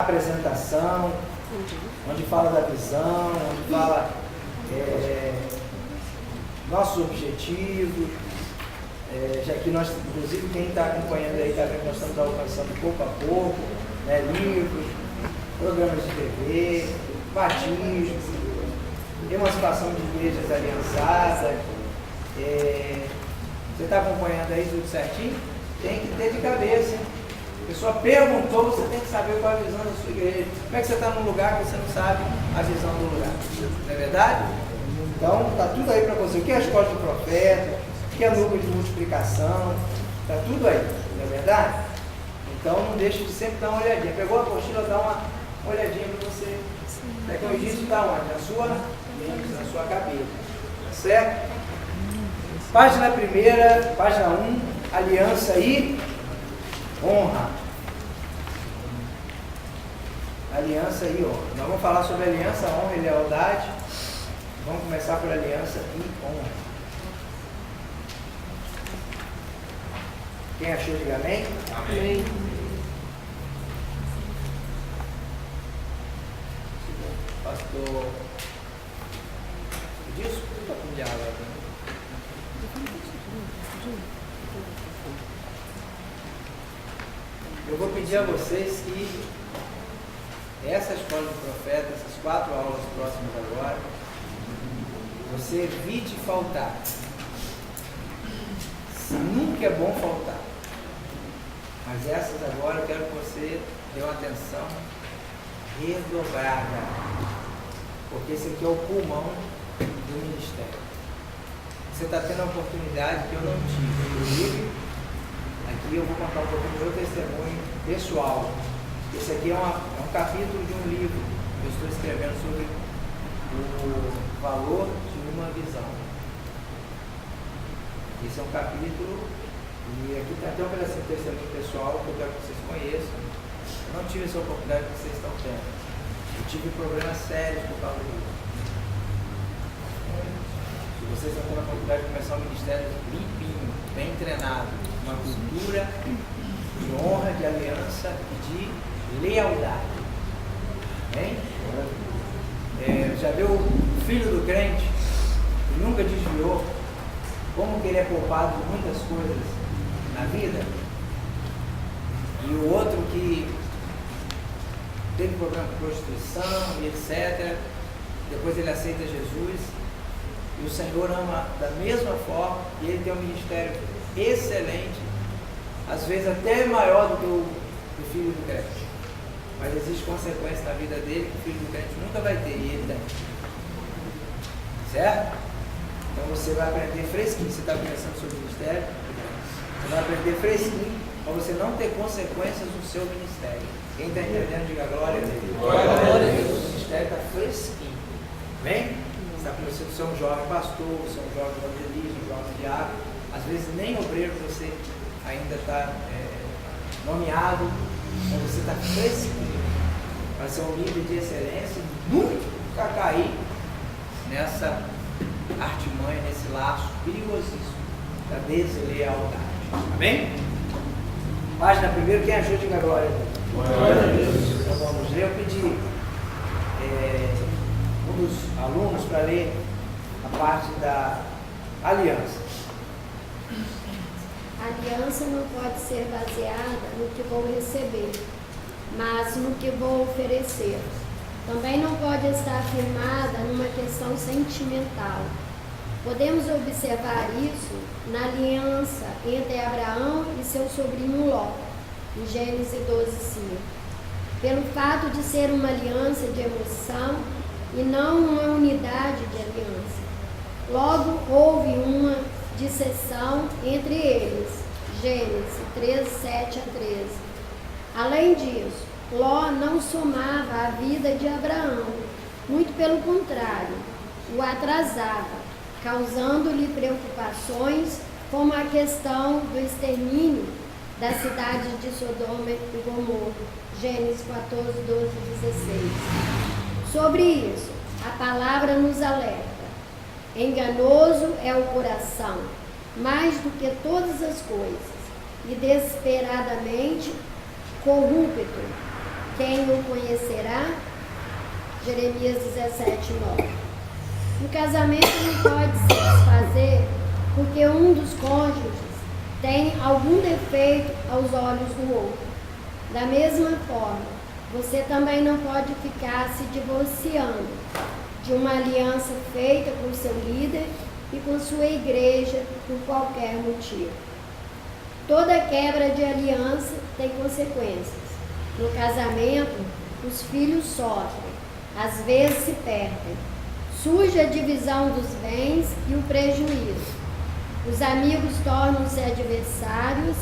apresentação, onde fala da visão, onde fala nossos objetivos, já que nós, inclusive, quem está acompanhando aí está vendo que nós estamos alcançando pouco a pouco, né, livros, programas de TV, batismo, emancipação de igrejas aliançadas. Você está acompanhando aí tudo certinho? Tem que ter de cabeça, hein? A pessoa perguntou, você tem que saber qual é a visão da sua igreja. Como é que você está num lugar que você não sabe a visão do lugar? Não é verdade? Então, está tudo aí para você. O que é a escola do profeta? O que é núcleo de multiplicação? Está tudo aí, não é verdade? Então, não deixe de sempre dar uma olhadinha. Pegou a apostila, dá uma olhadinha para você. É como isso está onde? Na sua mente, na sua cabeça. Tá certo? Página 1, página 1, aliança e honra. Aliança e honra. Nós vamos falar sobre aliança, honra e lealdade. Vamos começar por aliança e honra. Quem achou, diga amém? Amém. Pastor Edilson, está com diálogo. Eu vou pedir a vocês que essa escola do profeta, essas 4 aulas próximas agora, você evite faltar. Nunca é bom faltar. Mas essas agora eu quero que você dê uma atenção redobrada. Porque esse aqui é o pulmão do ministério. Você está tendo a oportunidade que eu não tive. Inclusive, aqui eu vou contar um pouco do meu testemunho pessoal. Esse aqui é um capítulo de um livro que eu estou escrevendo sobre o valor de uma visão. Esse é um capítulo, e aqui tem até um pedacinho de testemunho pessoal que eu quero que vocês conheçam. Eu não tive essa oportunidade que vocês estão tendo. Eu tive problemas sérios por causa disso. Se vocês estão tendo a oportunidade de começar um ministério limpinho, bem treinado, uma cultura de honra, de aliança e de lealdade. Amém? Já viu o filho do crente que nunca desviou, como que ele é poupado de muitas coisas na vida? E o outro que teve problema com prostituição e etc. Depois ele aceita Jesus e o Senhor ama da mesma forma e ele tem um ministério excelente, às vezes até maior do que o filho do crente. Mas existe consequência na vida dele que o filho do crente nunca vai ter e ele tem. Certo? Então você vai aprender fresquinho. Você está pensando sobre o ministério, você vai aprender fresquinho para você não ter consequências no seu ministério. Quem está entendendo, diga glória a Deus. Glória a Deus. O ministério está fresquinho. Bem? Você está pensando, você é um jovem pastor, você é um jovem evangelista, um jovem diácono. Às vezes nem obreiro você ainda está nomeado, mas você está fresquinho. Vai ser um nível de excelência, nunca cair nessa artimanha, nesse laço perigosíssimo da deslealdade. Amém? Página 1, quem achou, diga glória a Deus. Glória a Deus. Então vamos ler. Eu pedi um dos alunos para ler a parte da aliança. A aliança não pode ser baseada no que vou receber, mas no que vou oferecer. Também não pode estar firmada numa questão sentimental. Podemos observar isso na aliança entre Abraão e seu sobrinho Ló, em Gênesis 12:5. Pelo fato de ser uma aliança de emoção e não uma unidade de aliança. Logo, houve uma dissenção entre eles. Gênesis 13:7-13. Além disso, Ló não somava a vida de Abraão, muito pelo contrário, o atrasava, causando-lhe preocupações como a questão do extermínio da cidade de Sodoma e Gomorra, Gênesis 14:12-16. Sobre isso, a palavra nos alerta: enganoso é o coração, mais do que todas as coisas, e desesperadamente corrupto. quem o conhecerá? Jeremias 17:9. O casamento não pode se desfazer porque um dos cônjuges tem algum defeito aos olhos do outro. Da mesma forma, você também não pode ficar se divorciando de uma aliança feita com seu líder e com sua igreja por qualquer motivo. Toda quebra de aliança tem consequências. No casamento, os filhos sofrem, às vezes se perdem. Surge a divisão dos bens e o prejuízo. Os amigos tornam-se adversários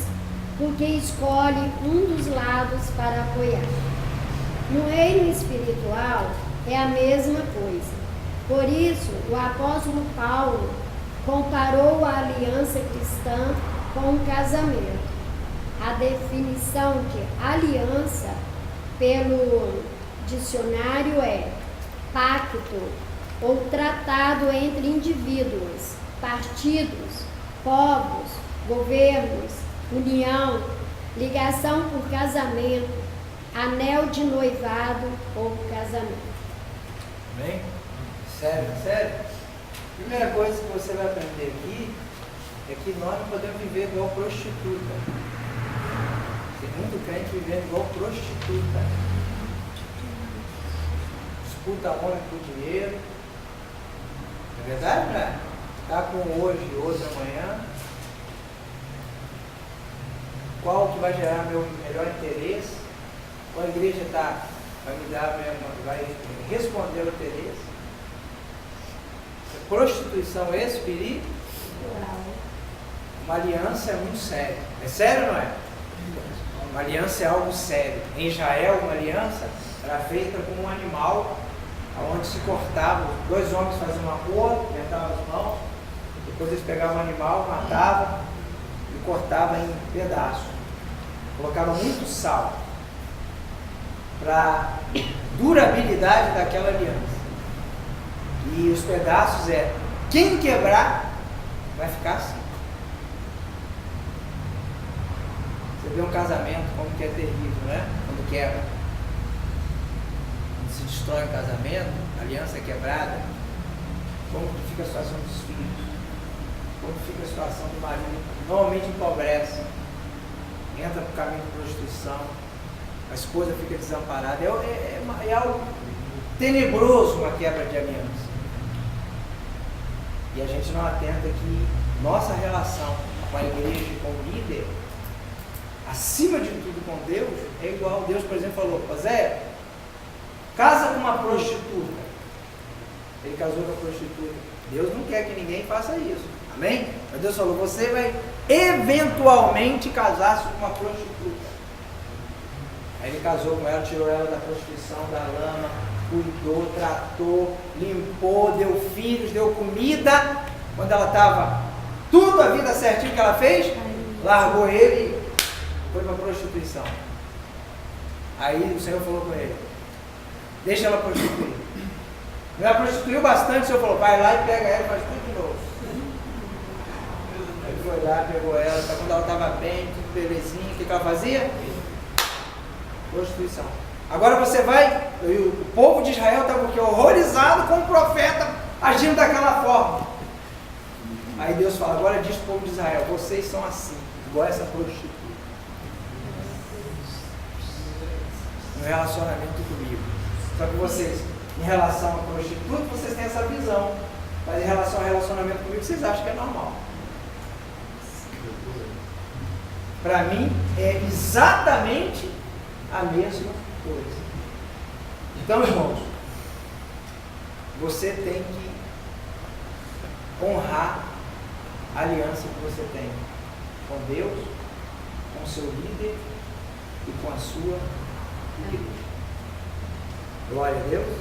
porque escolhem um dos lados para apoiar. No reino espiritual é a mesma coisa. Por isso, o apóstolo Paulo comparou a aliança cristã com um casamento. A definição de aliança pelo dicionário é pacto ou tratado entre indivíduos, partidos, povos, governos, união, ligação por casamento, anel de noivado ou casamento. Amém? Sério, sério? Primeira coisa que você vai aprender aqui é que nós não podemos viver igual prostituta. Tem muito crente vivendo igual prostituta. Disputa homem por dinheiro. É verdade, não é? Está com hoje, outro amanhã. Qual que vai gerar meu melhor interesse? Qual a igreja vai me dar, vai responder ao interesse? Prostituição espiritual. Uma aliança é muito sério. É sério ou não é? Uma aliança é algo sério. Em Israel, uma aliança era feita com um animal, onde se cortava, dois homens faziam um acordo, apertavam as mãos, depois eles pegavam o animal, matavam e cortavam em pedaços. Colocavam muito sal para durabilidade daquela aliança. E os pedaços quem quebrar vai ficar assim. Você vê um casamento como que é terrível, né? Quando quebra. Quando se destrói um casamento, a aliança é quebrada, como que fica a situação dos filhos? Como fica a situação do marido? Normalmente empobrece, entra para o caminho de prostituição, a esposa fica desamparada. É algo tenebroso uma quebra de aliança. E a gente não atenta que nossa relação com a igreja e com o líder, acima de tudo com Deus, é igual. Deus, por exemplo, falou: Zé, casa com uma prostituta. Ele casou com a prostituta. Deus não quer que ninguém faça isso. Amém? Mas Deus falou: você vai eventualmente casar-se com uma prostituta. Aí ele casou com ela, tirou ela da prostituição, da lama, cuidou, tratou, limpou, deu filhos, deu comida. Quando ela estava tudo a vida certinho que ela fez, largou ele e foi para a prostituição. Aí o Senhor falou com ele: deixa ela prostituir. Ela prostituiu bastante, o Senhor falou: vai lá e pega ela e faz tudo de novo. Aí ele foi lá, pegou ela, quando ela estava bem, tudo belezinha, o que ela fazia? Prostituição. Agora você vai, o povo de Israel estava horrorizado com o profeta agindo daquela forma. Aí Deus fala: agora diz para o povo de Israel: vocês são assim, igual essa prostituta. No relacionamento comigo. Só que vocês, em relação a prostituta, vocês têm essa visão. Mas em relação ao relacionamento comigo, vocês acham que é normal. Para mim, é exatamente a mesma coisa. Então, irmãos, você tem que honrar a aliança que você tem com Deus, com o seu líder e com a sua igreja. Glória a Deus.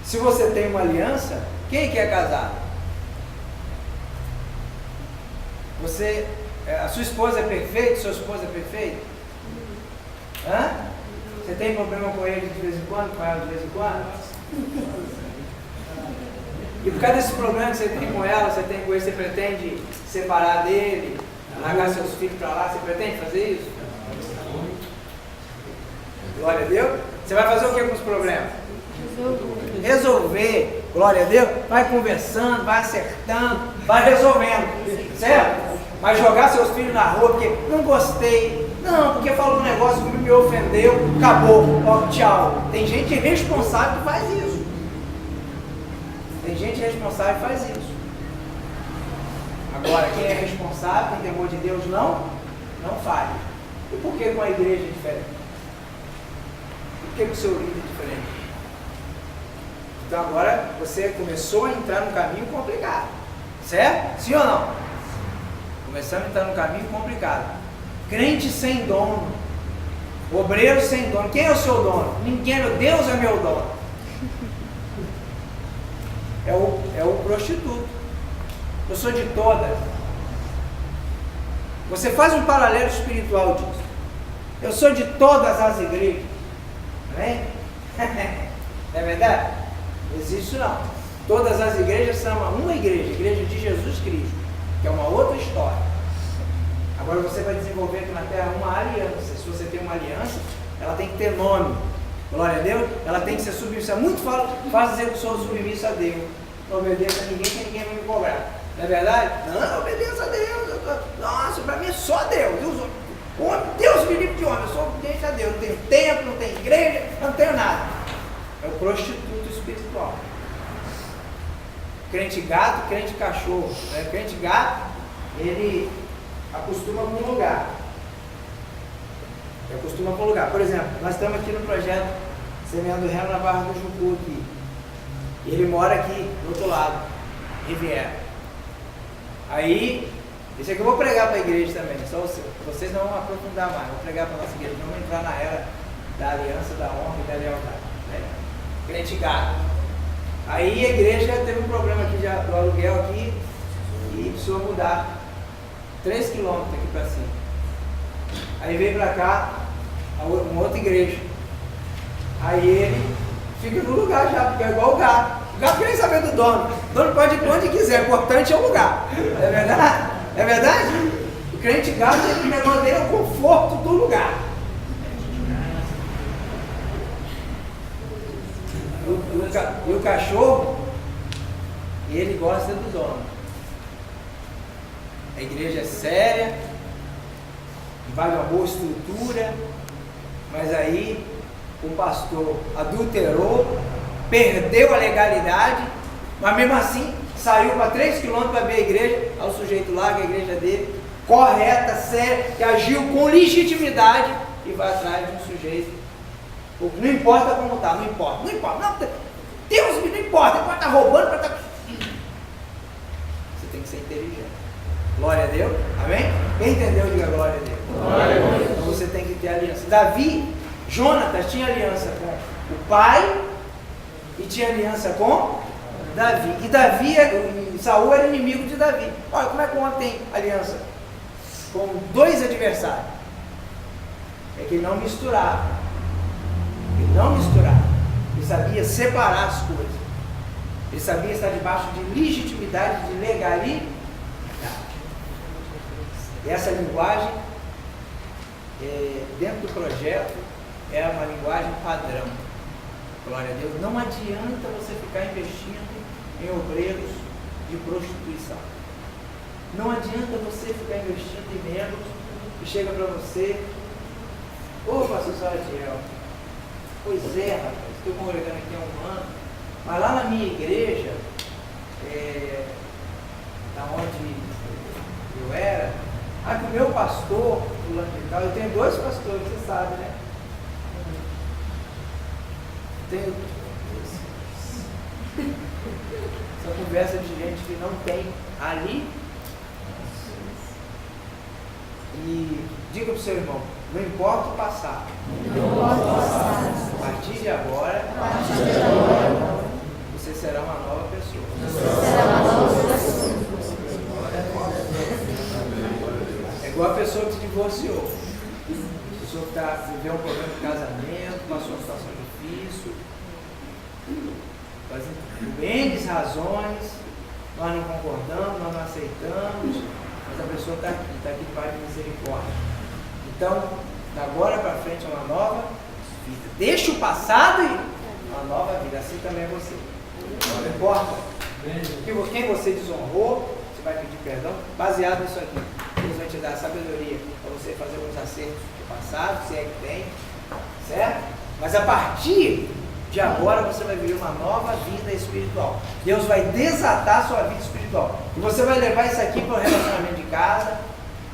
Se você tem uma aliança, quem quer casar? A sua esposa é perfeita? Seu esposo é perfeito? Hã? Você tem problema com ele de vez em quando? Com ela de vez em quando? E por causa desse problema que você tem com ela, você tem com ele, você pretende separar dele, largar seus filhos para lá? Você pretende fazer isso? Glória a Deus. Você vai fazer o que com os problemas? Resolver. Glória a Deus. Vai conversando, vai acertando, vai resolvendo. Certo? Mas jogar seus filhos na rua porque não gostei. Não, porque falou um negócio que me ofendeu. Acabou. Ó, tchau. Tem gente responsável que faz isso. Tem gente responsável que faz isso. Agora, quem é responsável, tem temor de Deus, não faz. E por que com a igreja é diferente? Por que com o seu líder é diferente? Então agora você começou a entrar num caminho complicado. Certo? Sim ou não? Começando a entrar num caminho complicado. Crente sem dono. Obreiro sem dono. Quem é o seu dono? Ninguém. Deus é meu dono. É o prostituto. Eu sou de todas. Você faz um paralelo espiritual disso. Eu sou de todas as igrejas. Amém? Não é verdade? Não existe isso não. Todas as igrejas são uma igreja, a igreja de Jesus Cristo, que é uma outra história. Agora você vai desenvolver aqui na terra uma aliança. Se você tem uma aliança, ela tem que ter nome. Glória a Deus. Ela tem que ser submissa. Muito fácil dizer que sou submissa a Deus. Não obedeço a ninguém, que ninguém vai me cobrar. Não é verdade? Não, obedeço a Deus. Nossa, para mim é só Deus. Deus me livre de homem. Eu sou obediente a Deus. Não tenho templo, não tenho igreja, não tenho nada. É o prostituto espiritual. Crente gato, crente cachorro. Né? Crente gato, ele acostuma com um lugar. Ele acostuma com um lugar. Por exemplo, nós estamos aqui no projeto Semeando Remo na Barra do Jucu aqui. Ele mora aqui do outro lado, Riviera. Aí, isso aqui eu vou pregar para a igreja também, só vocês não vão aprofundar mais, vou pregar para a nossa igreja, vamos entrar na era da aliança, da honra e da lealdade. Né? Crente gato. Aí a igreja teve um problema aqui do aluguel aqui e precisou mudar 3 quilômetros aqui para cima. Aí veio para cá uma outra igreja. Aí ele fica no lugar já, porque é igual o gato. O gato quer nem saber do dono. O dono pode ir para onde quiser, o importante é o lugar. É verdade? É verdade? O crente gato, o negócio dele é o conforto do lugar. E o cachorro, ele gosta do dono. A igreja é séria, vai uma boa estrutura, mas aí o pastor adulterou, perdeu a legalidade, mas mesmo assim saiu para 3 quilômetros para ver a igreja. Aí o sujeito larga a igreja dele, correta, séria, que agiu com legitimidade e vai atrás de um sujeito. Não importa como está, não importa. Deus não importa, ele pode estar roubando, pode estar... Você tem que ser inteligente. Glória a Deus, amém? Quem entendeu, diga glória a Deus. Glória a Deus. Então você tem que ter aliança. Jonatas tinha aliança com o pai e tinha aliança com Davi. E Saul era inimigo de Davi. Olha como é que o homem tem aliança com 2 adversários. É que ele não misturava. Ele sabia separar as coisas. Ele sabia estar debaixo de legitimidade, de legalidade. E essa linguagem, dentro do projeto, é uma linguagem padrão. Glória a Deus. Não adianta você ficar investindo em obreiros de prostituição. Não adianta você ficar investindo em membros que chega para você: ô pastor Salatiel, pois é, rapaz, estou congregando aqui há 1 ano, mas lá na minha igreja, da onde eu era, que o meu pastor, eu tenho 2 pastores, você sabe, né? Tenho essa conversa de gente que não tem ali. E diga para o seu irmão: não importa o passado. A partir de agora, você será uma nova pessoa. É igual a pessoa que se divorciou. A pessoa que viveu um problema de casamento, passou uma situação difícil, por N razões, nós não concordamos, nós não aceitamos, mas a pessoa está aqui debaixo de misericórdia. Então, da agora para frente é uma nova vida. Deixa o passado e uma nova vida. Assim também é você. Não importa quem você desonrou, você vai pedir perdão. Baseado nisso aqui, Deus vai te dar sabedoria para você fazer alguns acertos do passado, se é que tem, certo? Mas a partir de agora você vai viver uma nova vida espiritual. Deus vai desatar a sua vida espiritual. E você vai levar isso aqui para o relacionamento de casa,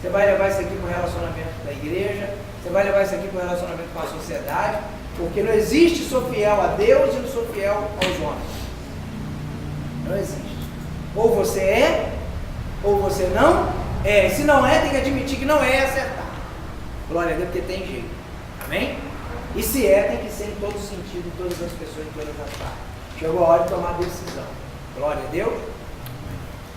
você vai levar isso aqui para o relacionamento da igreja, você vai levar isso aqui para o relacionamento com a sociedade, porque não existe sou fiel a Deus e não sou fiel aos homens. Não existe. Ou você é, ou você não é. Se não é, tem que admitir que não é e acertar. Glória a Deus, porque tem jeito. Amém? E se é, tem que ser em todo sentido, em todas as pessoas, em todas as partes. Chegou a hora de tomar decisão. Glória a Deus.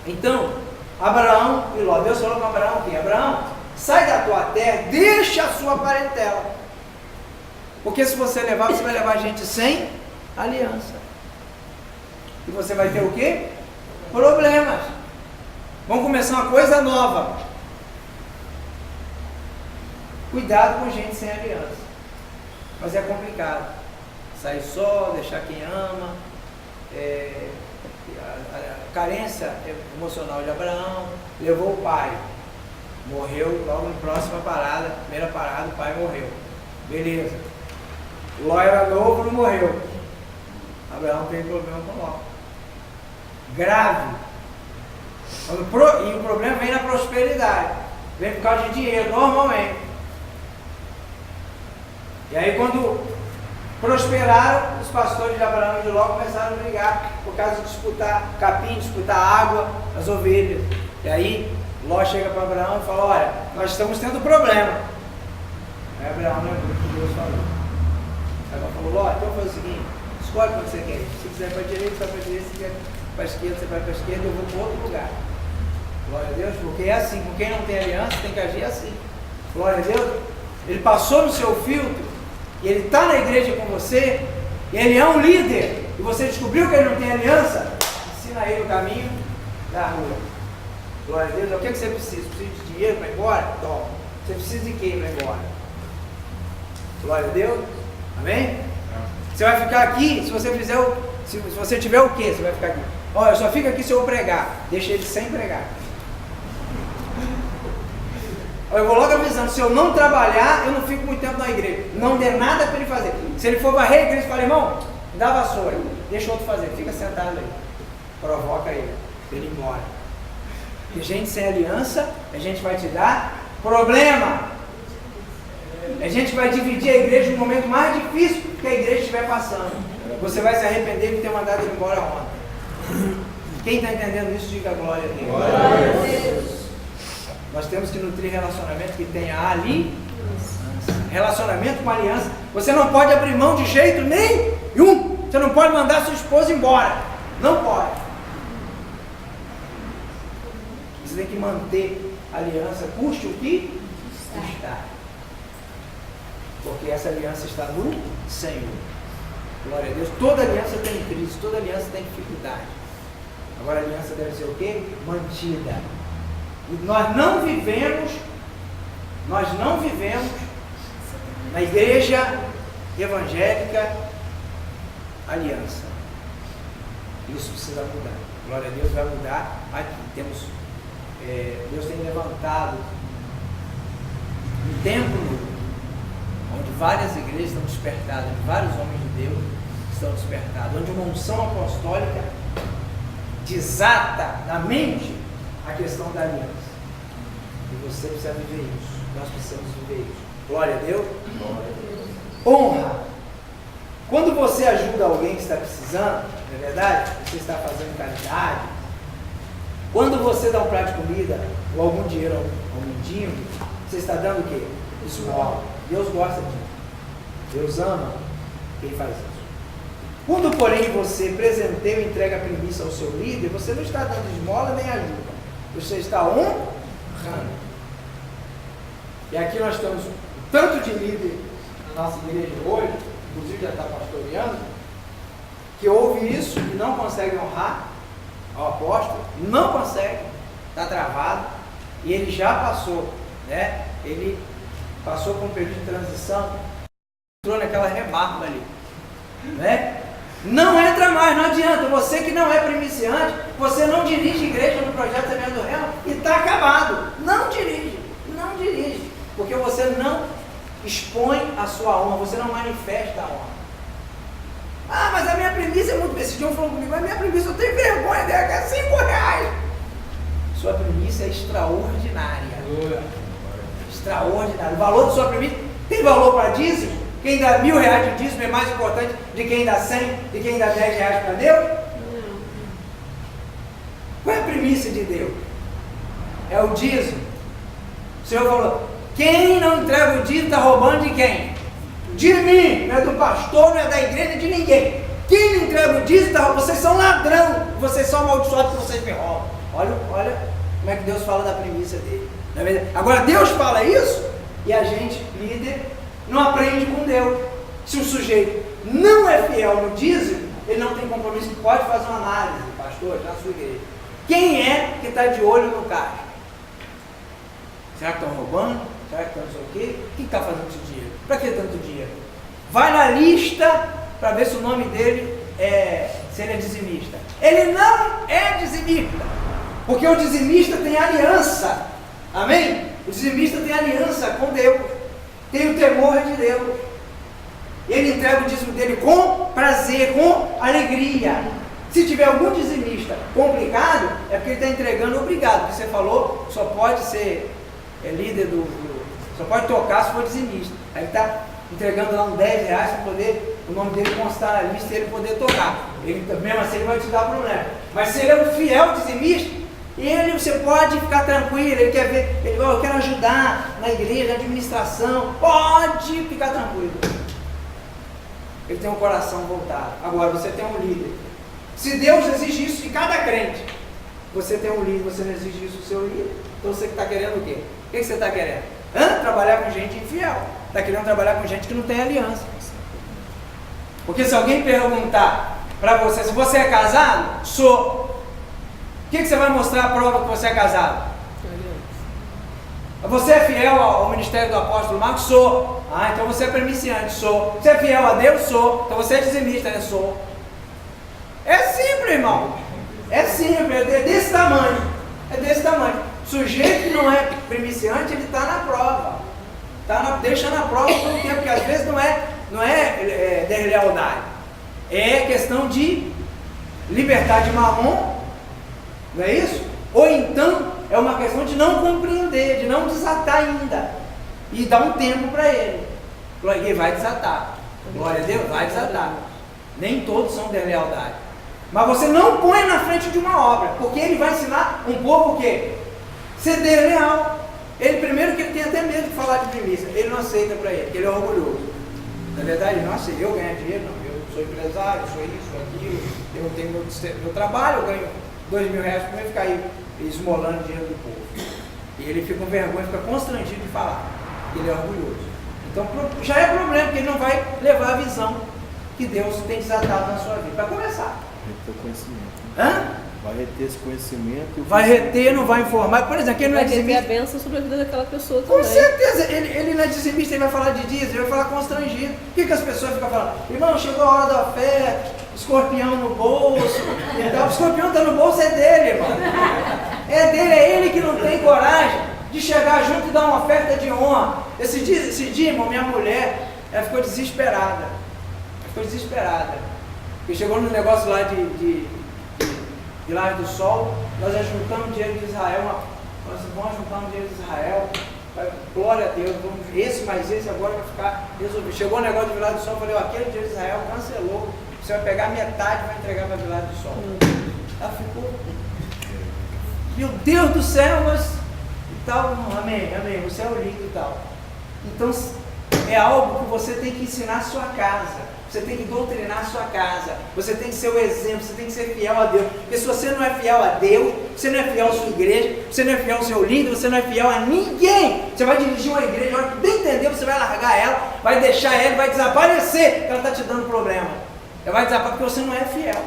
Então, Abraão e Ló. Deus falou para Abraão o quê? Abraão, sai da tua terra, deixa a sua parentela. Porque se você levar, você vai levar gente sem aliança. E você vai ter o quê? Problemas. Vamos começar uma coisa nova. Cuidado com gente sem aliança. Mas é complicado. Sair só, deixar quem ama. A carência emocional de Abraão levou o pai. Morreu logo em próxima parada. Primeira parada, o pai morreu. Beleza. Ló era novo, não morreu. Abraão tem problema com Ló. Grave. E o problema vem na prosperidade. Vem por causa de dinheiro, normalmente. E aí quando prosperaram, os pastores de Abraão e de Ló começaram a brigar por causa de disputar capim, disputar água, as ovelhas. E aí Ló chega para Abraão e fala, olha, nós estamos tendo problema. Aí Abraão lembrou que Deus falou. Aí Ló falou, Ló, então faz o seguinte, escolhe quando você quer. Se quiser para a direita, você vai para a direita, se quiser para a esquerda, você vai para a esquerda, eu vou para outro lugar. Glória a Deus, porque é assim, com quem não tem aliança tem que agir assim. Glória a Deus, ele passou no seu filtro, e ele está na igreja com você, e ele é um líder, e você descobriu que ele não tem aliança, ensina ele o caminho da rua. Glória a Deus, o que você precisa? Precisa de dinheiro para ir embora? Toma. Você precisa de quê para ir embora? Glória a Deus, amém? Você vai ficar aqui, se você fizer se você tiver o quê? Você vai ficar aqui. Olha, eu só fico aqui se eu pregar. Deixa ele sem pregar. Eu vou logo avisando, se eu não trabalhar, eu não fico muito tempo na igreja. Não dê nada para ele fazer. Se ele for varrer a igreja, fala, irmão, dá vassoura. Deixa outro fazer, fica sentado aí. Provoca ele, para ele ir embora. E gente sem aliança, a gente vai te dar problema. A gente vai dividir a igreja no momento mais difícil que a igreja estiver passando. Você vai se arrepender de ter mandado ele embora ontem. Quem está entendendo isso, diga glória a Deus. Glória a Deus. Nós temos que nutrir relacionamento que tenha aliança. Relacionamento com aliança. Você não pode abrir mão de jeito nenhum. Você não pode mandar sua esposa embora. Não pode. Você tem que manter a aliança, custe o que custar. Porque essa aliança está no Senhor. Glória a Deus. Toda aliança tem crise, toda aliança tem dificuldade. Agora a aliança deve ser o quê? Mantida. E nós não vivemos na igreja evangélica aliança. Isso precisa mudar. Glória a Deus, vai mudar aqui. Deus tem levantado um templo onde várias igrejas estão despertadas, onde vários homens de Deus estão despertados, onde uma unção apostólica desata na mente a questão da aliança. E você precisa viver isso. Nós precisamos viver isso. Glória a Deus. Glória a Deus. Honra. Quando você ajuda alguém que está precisando, não é verdade? Você está fazendo caridade. Quando você dá um prato de comida ou algum dinheiro ao mendigo, você está dando o quê? Esmola. Deus gosta disso. Deus ama quem faz isso. Quando, porém, você presenteia e entrega a primícia ao seu líder, você não está dando esmola nem ajuda. Você está honrando. E aqui nós temos um tanto de líder na nossa igreja hoje, inclusive já está pastoreando, que ouve isso e não consegue honrar ao apóstolo, não consegue, está travado, e ele já passou, né? Ele passou por um período de transição, entrou naquela rebarba ali, né? Não entra mais, não adianta. Você que não é primiciante, você não dirige igreja no projeto Semente do Reino e está acabado. Não dirige, porque você não expõe a sua honra, você não manifesta a honra. Ah, mas a minha primícia é muito... Esse dia falou comigo, a minha primícia, eu tenho vergonha dela, que é R$5. Sua primícia é extraordinária. Extraordinário. O valor da sua primícia tem valor para dízimo? Quem dá R$1.000 de dízimo é mais importante de quem dá 100, de quem dá R$10 para Deus? Não. Qual é a primícia de Deus? É o dízimo. O Senhor falou, quem não entrega o dízimo está roubando de quem? De mim, não é do pastor, não é da igreja, de ninguém. Quem não entrega o dízimo está roubando. Vocês são ladrão, vocês são amaldiçoados que vocês me roubam. Olha como é que Deus fala da primícia dele. Não é verdade? Agora Deus fala isso e a gente, líder, não aprende com Deus. Se o sujeito não é fiel no dízimo, ele não tem compromisso, pode fazer uma análise, pastor, na sua igreja. Quem é que está de olho no caixa? Será que estão roubando? Será que estão não sei o quê? O que está fazendo esse dinheiro? Para que tanto dinheiro? Vai na lista para ver se o nome dele se ele é dizimista. Ele não é dizimista, porque o dizimista tem aliança. Amém? O dizimista tem aliança com Deus, tem o temor de Deus. Ele entrega o dízimo dele com prazer, com alegria. Se tiver algum dizimista complicado, é porque ele está entregando obrigado. Porque você falou, só pode ser líder só pode tocar se for dizimista. Aí ele está entregando lá uns R$10 para poder o nome dele constar na lista e ele poder tocar. Ele, mesmo assim ele vai te dar problema. Mas se ele é um fiel dizimista, você pode ficar tranquilo, ele quer ver, eu quero ajudar na igreja, na administração, pode ficar tranquilo. Ele tem um coração voltado. Agora, você tem um líder. Se Deus exige isso de cada crente, você tem um líder, você não exige isso do seu líder. Então você está querendo o quê? O que você está querendo? Trabalhar com gente infiel. Está querendo trabalhar com gente que não tem aliança. Porque se alguém perguntar para você, se você é casado, sou. O que você vai mostrar a prova que você é casado? Você é fiel ao ministério do apóstolo Marcos? Sou. Então você é primiciante? Sou. Você é fiel a Deus? Sou. Então você é dizimista? Né? Sou. É simples, irmão. É simples, é desse tamanho. É desse tamanho. O sujeito que não é primiciante, ele está na prova. Deixa na prova por um tempo, porque às vezes não é deslealdade. É questão de libertar de mamon, não é isso? Ou então é uma questão de não compreender, de não desatar ainda. E dar um tempo para ele. Ele vai desatar. Glória a Deus, vai desatar. Nem todos são deslealdade. Mas você não põe na frente de uma obra, porque ele vai ensinar um povo o quê? Ser desleal. Ele primeiro que ele tem até medo de falar de primícia. Ele não aceita para ele, porque ele é orgulhoso. Na verdade, ele não aceita. Eu ganho dinheiro, não. Eu sou empresário, sou isso, sou aquilo. Eu tenho meu trabalho, eu ganho R$2.000 por mês, ficar aí esmolando dinheiro do povo. E ele fica com vergonha, fica constrangido de falar. Ele é orgulhoso. Então já é problema, porque ele não vai levar a visão que Deus tem desatado na sua vida. Para começar. Reter o conhecimento. Vai reter esse conhecimento. Vai reter, não vai informar. Por exemplo, quem não é dizimista. Vai reter a bênção sobre a vida daquela pessoa também. Com certeza. Ele não é dizimista, ele vai falar de dízimo, ele vai falar constrangido. O que as pessoas ficam falando? Irmão, chegou a hora da oferta, escorpião no bolso. Então, o escorpião está no bolso, é dele, irmão. É dele, é ele que não tem coragem de chegar junto e dar uma oferta de honra. Esse dia, irmão, minha mulher, ela ficou desesperada. Porque chegou no negócio lá de Laje do Sol, nós já juntamos dinheiro de Israel, nós vamos juntar um dinheiro de Israel, glória a Deus, esse mais esse agora vai ficar resolvido. Chegou o negócio de Laje do Sol, eu falei, aquele dinheiro de Israel cancelou, você vai pegar metade e vai entregar para Laje do Sol. Ela ficou, meu Deus do céu, mas e tal, amém, você é o líder e tal. Então é algo que você tem que ensinar a sua casa. Você tem que doutrinar a sua casa. Você tem que ser o exemplo, você tem que ser fiel a Deus. Porque se você não é fiel a Deus, você não é fiel à sua igreja, você não é fiel ao seu líder, você não é fiel a ninguém. Você vai dirigir uma igreja, na hora que bem entender, você vai largar ela, vai deixar ela, vai desaparecer, porque ela está te dando problema. Ela vai desaparecer porque você não é fiel.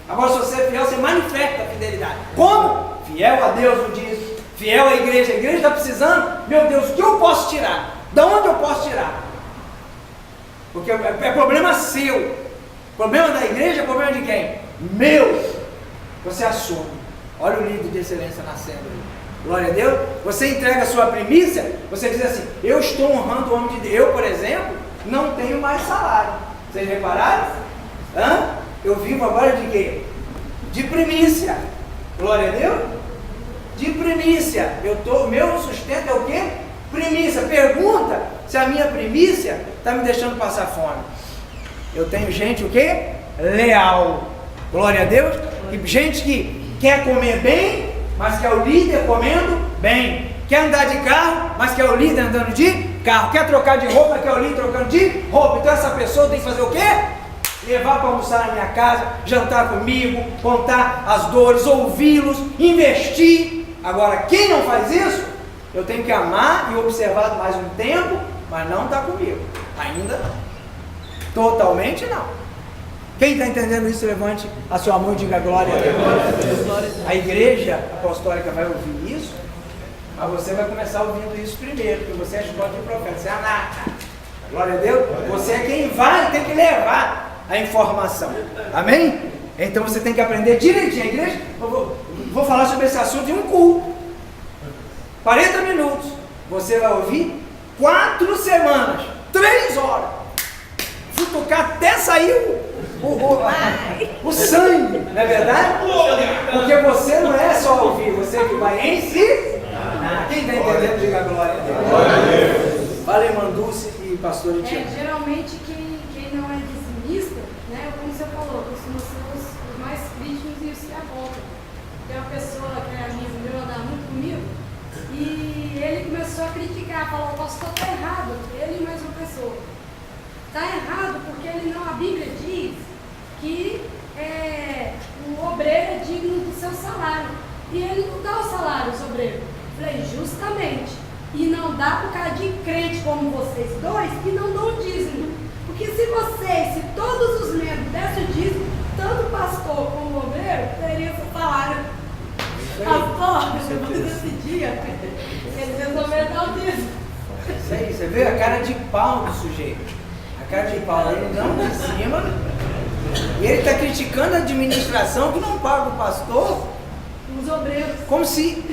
Agora, se você é fiel, você manifesta a fidelidade. Como? Fiel a Deus, o diz. Fiel à igreja. A igreja está precisando, meu Deus, o que eu posso tirar? Da onde eu posso tirar? Porque é problema seu. O problema da igreja é problema de quem? Meu. Você assume. Olha o líder de excelência nascendo aí. Glória a Deus. Você entrega a sua primícia, você diz assim, eu estou honrando o homem de Deus. Eu, por exemplo, não tenho mais salário. Vocês repararam? Eu vivo agora de quê? De primícia. Glória a Deus. De primícia. Meu sustento é o quê? Primícia. Pergunta se a minha primícia está me deixando passar fome. Eu tenho gente o quê? Leal. Glória a Deus. E gente que quer comer bem, mas que é o líder comendo bem. Quer andar de carro, mas que é o líder andando de carro. Quer trocar de roupa, que é o líder trocando de roupa. Então essa pessoa tem que fazer o quê? Levar para almoçar na minha casa, jantar comigo, contar as dores, ouvi-los, investir. Agora, quem não faz isso, eu tenho que amar e observar mais um tempo, mas não está comigo. Ainda não. Totalmente não. Quem está entendendo isso, levante a sua mão e diga glória a Deus. A igreja apostólica vai ouvir isso, mas você vai começar ouvindo isso primeiro, porque você é escola de profeta, você é anata. Glória a Deus. Você é quem vai ter que levar a informação. Amém? Então você tem que aprender direitinho. A igreja, vou falar sobre esse assunto em um culto. 40 minutos. Você vai ouvir 4 semanas, 3 horas. Futucar até sair o sangue, não é verdade? Porque você não é só ouvir, você que vai ensinar. Quem está entendendo, diga glória a Deus. Fala, irmã Dulce e pastor Etienne. Geralmente quem não é dizimista, né, como você falou, costuma ser os mais críticos e os que apontam. Tem uma pessoa que é amigo meu, anda muito comigo, e ele começou a criticar, falou, o pastor está errado, ele e mais uma pessoa. Está errado porque a Bíblia diz que o obreiro é digno do seu salário. E ele não dá o salário aos obreiros. Falei, justamente. E não dá por causa de crente como vocês dois que não dão o dízimo. Porque se todos os membros dessem o dízimo, tanto o pastor como o obreiro teriam seu salário. Pastor, depois desse dia, eles resolveram dar o dízimo. Isso aí, você vê a cara de pau do sujeito. A cara de pau, ele não de cima. E ele está criticando a administração que não paga o pastor. Os obreiros. Como se.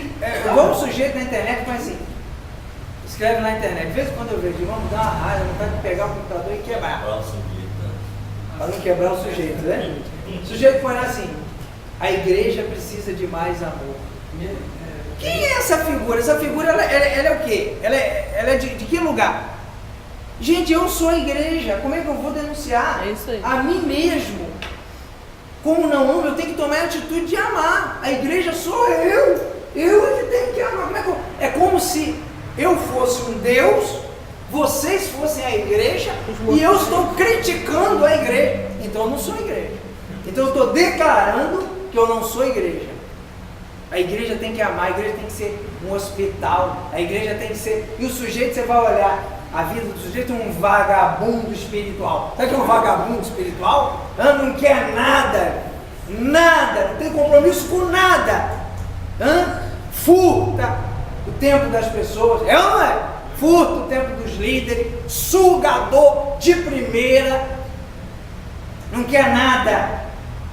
Igual o sujeito na internet, mas assim. Escreve na internet. De vez em quando eu vejo, vamos dar uma raiva, vontade de pegar o computador e quebrar. Para não quebrar o sujeito, né? O sujeito põe assim: a igreja precisa de mais amor. Quem é essa figura? Essa figura ela é o quê? Ela é de que lugar? Gente, eu sou a igreja, como é que eu vou denunciar a mim mesmo? Como não amo, eu tenho que tomar a atitude de amar. A igreja sou eu é que tenho que amar. É como se eu fosse um Deus, vocês fossem a igreja, e eu estou criticando a igreja. Então eu não sou a igreja. Então eu estou declarando que eu não sou igreja. A igreja tem que amar, a igreja tem que ser um hospital, a igreja tem que ser... E o sujeito, você vai olhar a vida do sujeito, um vagabundo espiritual. Sabe o que é um vagabundo espiritual? Não quer nada, não tem compromisso com nada. Furta o tempo das pessoas, ou não é? Furta o tempo dos líderes, sugador de primeira, não quer nada,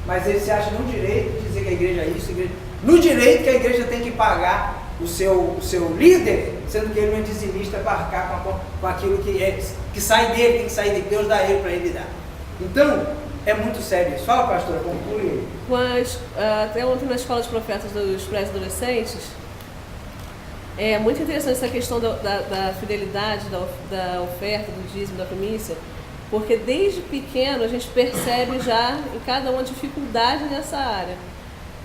mas ele se acha no direito de dizer que a igreja é isso, a igreja... no direito que a igreja tem que pagar o seu líder, sendo que ele não é dizimista para arcar com aquilo que sai dele, tem que sair de Deus, dá ele para ele dar. Então, é muito sério isso. Fala, pastora, conclui. Até ontem na Escola de Profetas dos pré-adolescentes, é muito interessante essa questão da fidelidade, da oferta, do dízimo, da primícia, porque desde pequeno a gente percebe já em cada uma dificuldade nessa área.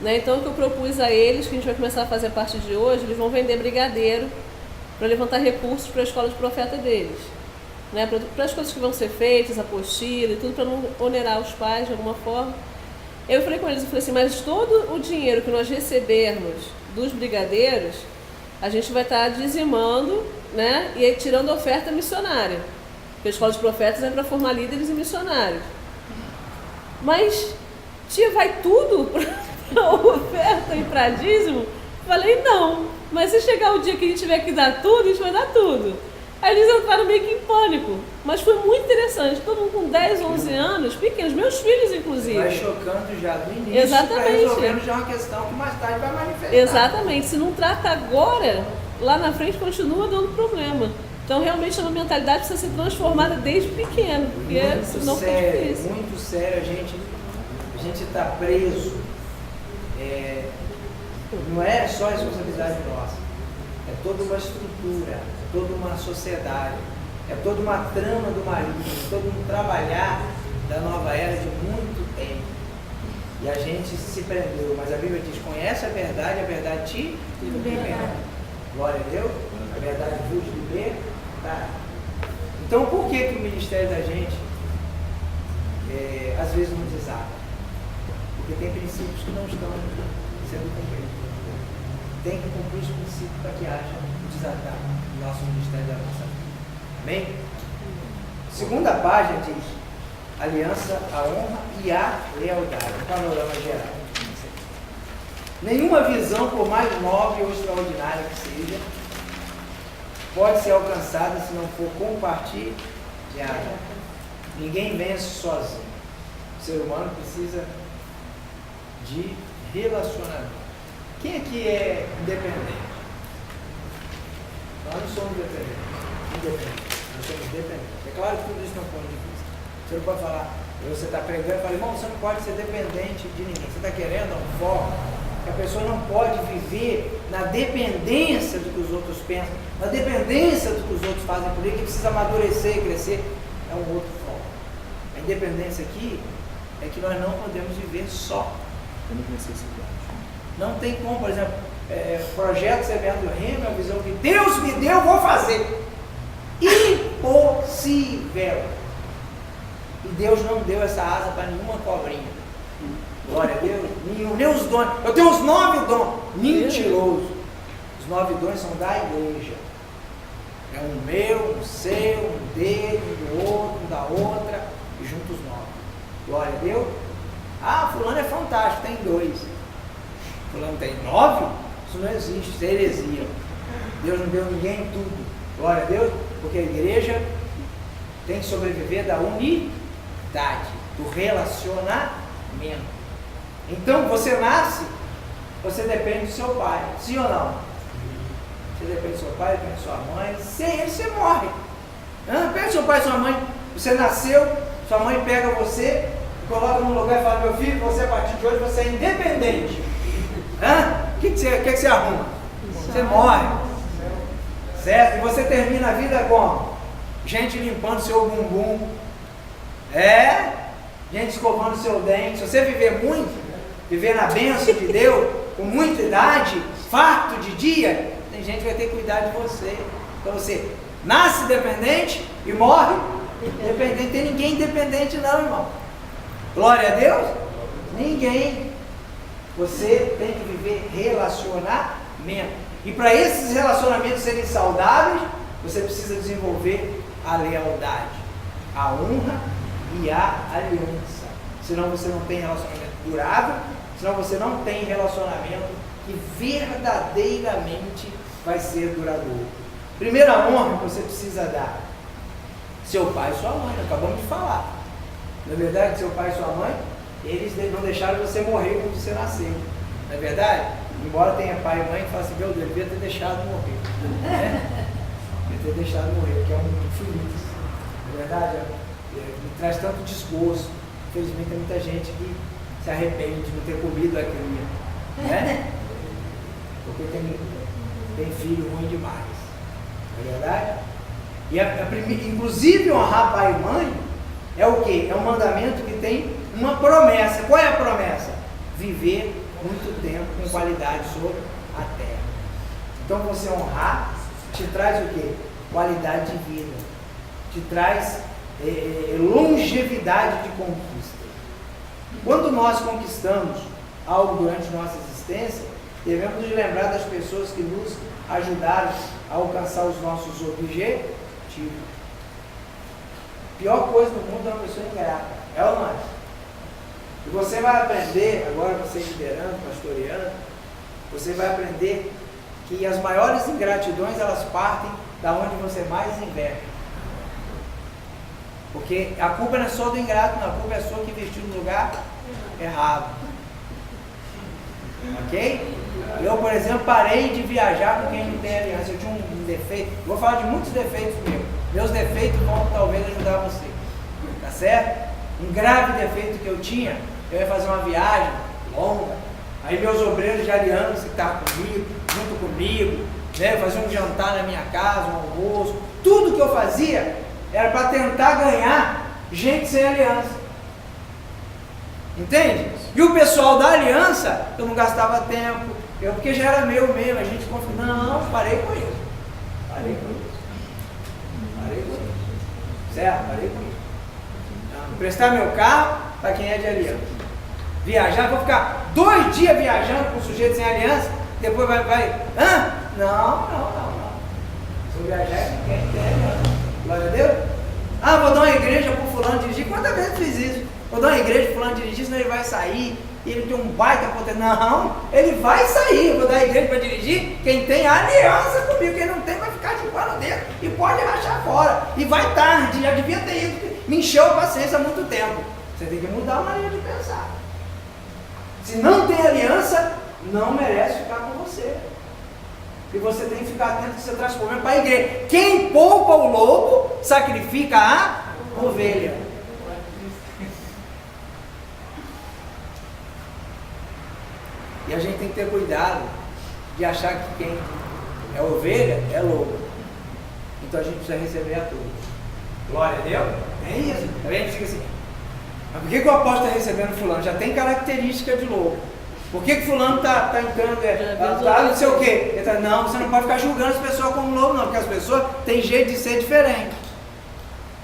Então o que eu propus a eles, que a gente vai começar a fazer a partir de hoje, eles vão vender brigadeiro para levantar recursos para a escola de profeta deles, para as coisas que vão ser feitas, apostila e tudo, para não onerar os pais de alguma forma. Eu falei com eles, eu falei assim, mas todo o dinheiro que nós recebermos dos brigadeiros, a gente vai estar dizimando, e aí tirando a oferta missionária, porque a escola de profetas é para formar líderes e missionários. Mas, tia, vai tudo para oferta e para dízimo? Falei, não, mas se chegar o dia que a gente tiver que dar tudo, a gente vai dar tudo. Aí Aí eles entraram meio que em pânico. Mas foi muito interessante. Todo mundo com 10, 11 anos, pequenos, meus filhos inclusive. Vai chocando já do início, Exatamente. resolvendo já uma questão que mais tarde vai manifestar. Exatamente. Se não trata agora, lá na frente continua dando problema. Então realmente a mentalidade precisa ser transformada desde pequeno, porque senão fica difícil. Muito sério, a gente está preso. Não é só responsabilidade nossa, é toda uma estrutura, é toda uma sociedade, é toda uma trama do maligno, é todo um trabalhar da nova era de muito tempo. E a gente se prendeu, mas a Bíblia diz: conhece a verdade te liberta. Glória a Deus, a verdade vos liberta. Então por que o ministério da gente às vezes não desata? Porque tem princípios que não estão sendo cumpridos. Tem que cumprir os princípios para que haja um desatar no nosso ministério da nossa vida. Amém? Segunda página diz: aliança, a honra e a lealdade. Um panorama geral. Nenhuma visão, por mais nobre ou extraordinária que seja, pode ser alcançada se não for compartilhada. Ninguém vence sozinho. O ser humano precisa de relacionamento. Quem aqui é independente? Nós não somos independentes. Nós somos dependentes. É claro que tudo isso não é um ponto de vista. Você não pode falar, você está pregando e fala: irmão, você não pode ser dependente de ninguém. Você está querendo uma forma que a pessoa não pode viver na dependência do que os outros pensam, na dependência do que os outros fazem por ele, que precisa amadurecer e crescer. É um outro foco. A independência aqui é que nós não podemos viver só. Não tem como, por exemplo, projeto Semeando do Reino, a visão que Deus me deu, eu vou fazer. Impossível. E Deus não deu essa asa para nenhuma cobrinha. Glória a Deus. Nem os dons. Eu tenho os 9 dons. Mentiroso. Os 9 dons são da igreja. É um meu, um seu, um dele, um do outro, um da outra, e juntos os 9. Glória a Deus. Ah, fulano é fantástico, tem 2. Fulano tem 9? Isso não existe, isso é heresia. Deus não deu ninguém tudo. Glória a Deus, porque a igreja tem que sobreviver da unidade, do relacionamento. Então, você nasce, você depende do seu pai, sim ou não? Você depende do seu pai, depende da sua mãe, sem ele você morre. Pega seu pai e sua mãe, você nasceu, sua mãe pega você, coloca num lugar e fala: meu filho, você a partir de hoje você é independente. O que você arruma? Você morre. Certo? E você termina a vida como? Gente limpando seu bumbum. Gente escovando seu dente. Se você viver muito, viver na bênção de Deus, com muita idade, farto de dia, tem gente que vai ter que cuidar de você. Então você nasce dependente e morre dependente. Não tem ninguém independente não, irmão. Glória a Deus. Ninguém. Você tem que viver relacionamento. E para esses relacionamentos serem saudáveis, você precisa desenvolver a lealdade, a honra e a aliança. Senão você não tem relacionamento durável, senão você não tem relacionamento que verdadeiramente vai ser duradouro. Primeira honra que você precisa dar: seu pai e sua mãe. Acabamos de falar. Na verdade, seu pai e sua mãe, eles não deixaram você morrer quando você nasceu. Não é verdade? Embora tenha pai e mãe que falam assim: meu Deus, devia ter deixado morrer. Devia ter deixado morrer, porque é um infeliz. Na verdade, me traz tanto desgosto. Infelizmente, tem muita gente que se arrepende de não ter comido aquilo, né? Porque tem filho ruim demais. Não é verdade? E inclusive honrar pai e mãe é o quê? É um mandamento que tem uma promessa. Qual é a promessa? Viver muito tempo com qualidade sobre a terra. Então você honrar te traz o quê? Qualidade de vida. Te traz longevidade de conquista. Quando nós conquistamos algo durante nossa existência, devemos nos lembrar das pessoas que nos ajudaram a alcançar os nossos objetivos. A pior coisa do mundo é uma pessoa ingrata. É ou não é? E você vai aprender, agora você liderando, pastoreando, você vai aprender que as maiores ingratidões, elas partem da onde você mais investe. Porque a culpa não é só do ingrato, não. A culpa é sua que investiu no lugar errado. Ok? Eu, por exemplo, parei de viajar com quem não tem aliança. Eu tinha um defeito. Vou falar de muitos defeitos meus. Meus defeitos vão talvez ajudar você. Tá certo? Um grave defeito que eu tinha, eu ia fazer uma viagem longa. Aí meus obreiros de aliança que estavam comigo, junto comigo, né, faziam um jantar na minha casa, um almoço. Tudo que eu fazia era para tentar ganhar gente sem aliança. Entende? E o pessoal da aliança, eu não gastava tempo, porque já era meu mesmo, a gente confiou. Não, parei com isso. Parei com isso. Certo? Parei com isso. Emprestar meu carro para quem é de aliança. Viajar, vou ficar 2 dias viajando com o sujeito sem aliança, depois vai. Hã? Não. Se eu viajar é quem tem aliança. Glória a Deus. Ah, vou dar uma igreja para o fulano dirigir. Quantas vezes eu fiz isso? Vou dar uma igreja para o fulano dirigir, senão ele vai sair. E ele tem um baita potencial. Não, ele vai sair. Eu vou dar a igreja para dirigir quem tem aliança comigo. Quem não tem vai ficar de pano dentro e pode rachar fora. E vai tarde, já devia ter ido. Me encheu a paciência há muito tempo. Você tem que mudar a maneira de pensar. Se não tem aliança, não merece ficar com você. E você tem que ficar atento que você traz problema para a igreja. Quem poupa o lobo, sacrifica a ovelha. E a gente tem que ter cuidado de achar que quem é ovelha é lobo. Então a gente precisa receber a todos. Glória a Deus. É isso. A gente fica assim. Mas por que o apóstolo está recebendo fulano? Já tem característica de lobo. Por que fulano está entrando? Não sei o quê. Ele tá, não, você não pode ficar julgando as pessoas como lobo, não. Porque as pessoas têm jeito de ser diferente.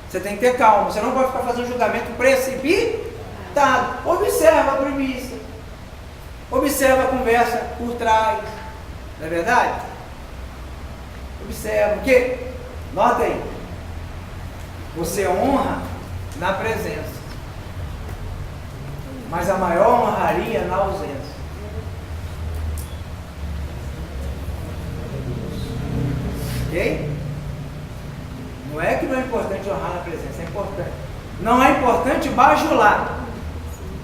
Você tem que ter calma. Você não pode ficar fazendo julgamento precipitado. Observa a premissa. Observa a conversa por trás. Não é verdade? Observa. Porque, nota aí. Você honra na presença. Mas a maior honraria na ausência. Ok? Não é que não é importante honrar na presença, é importante. Não é importante bajular.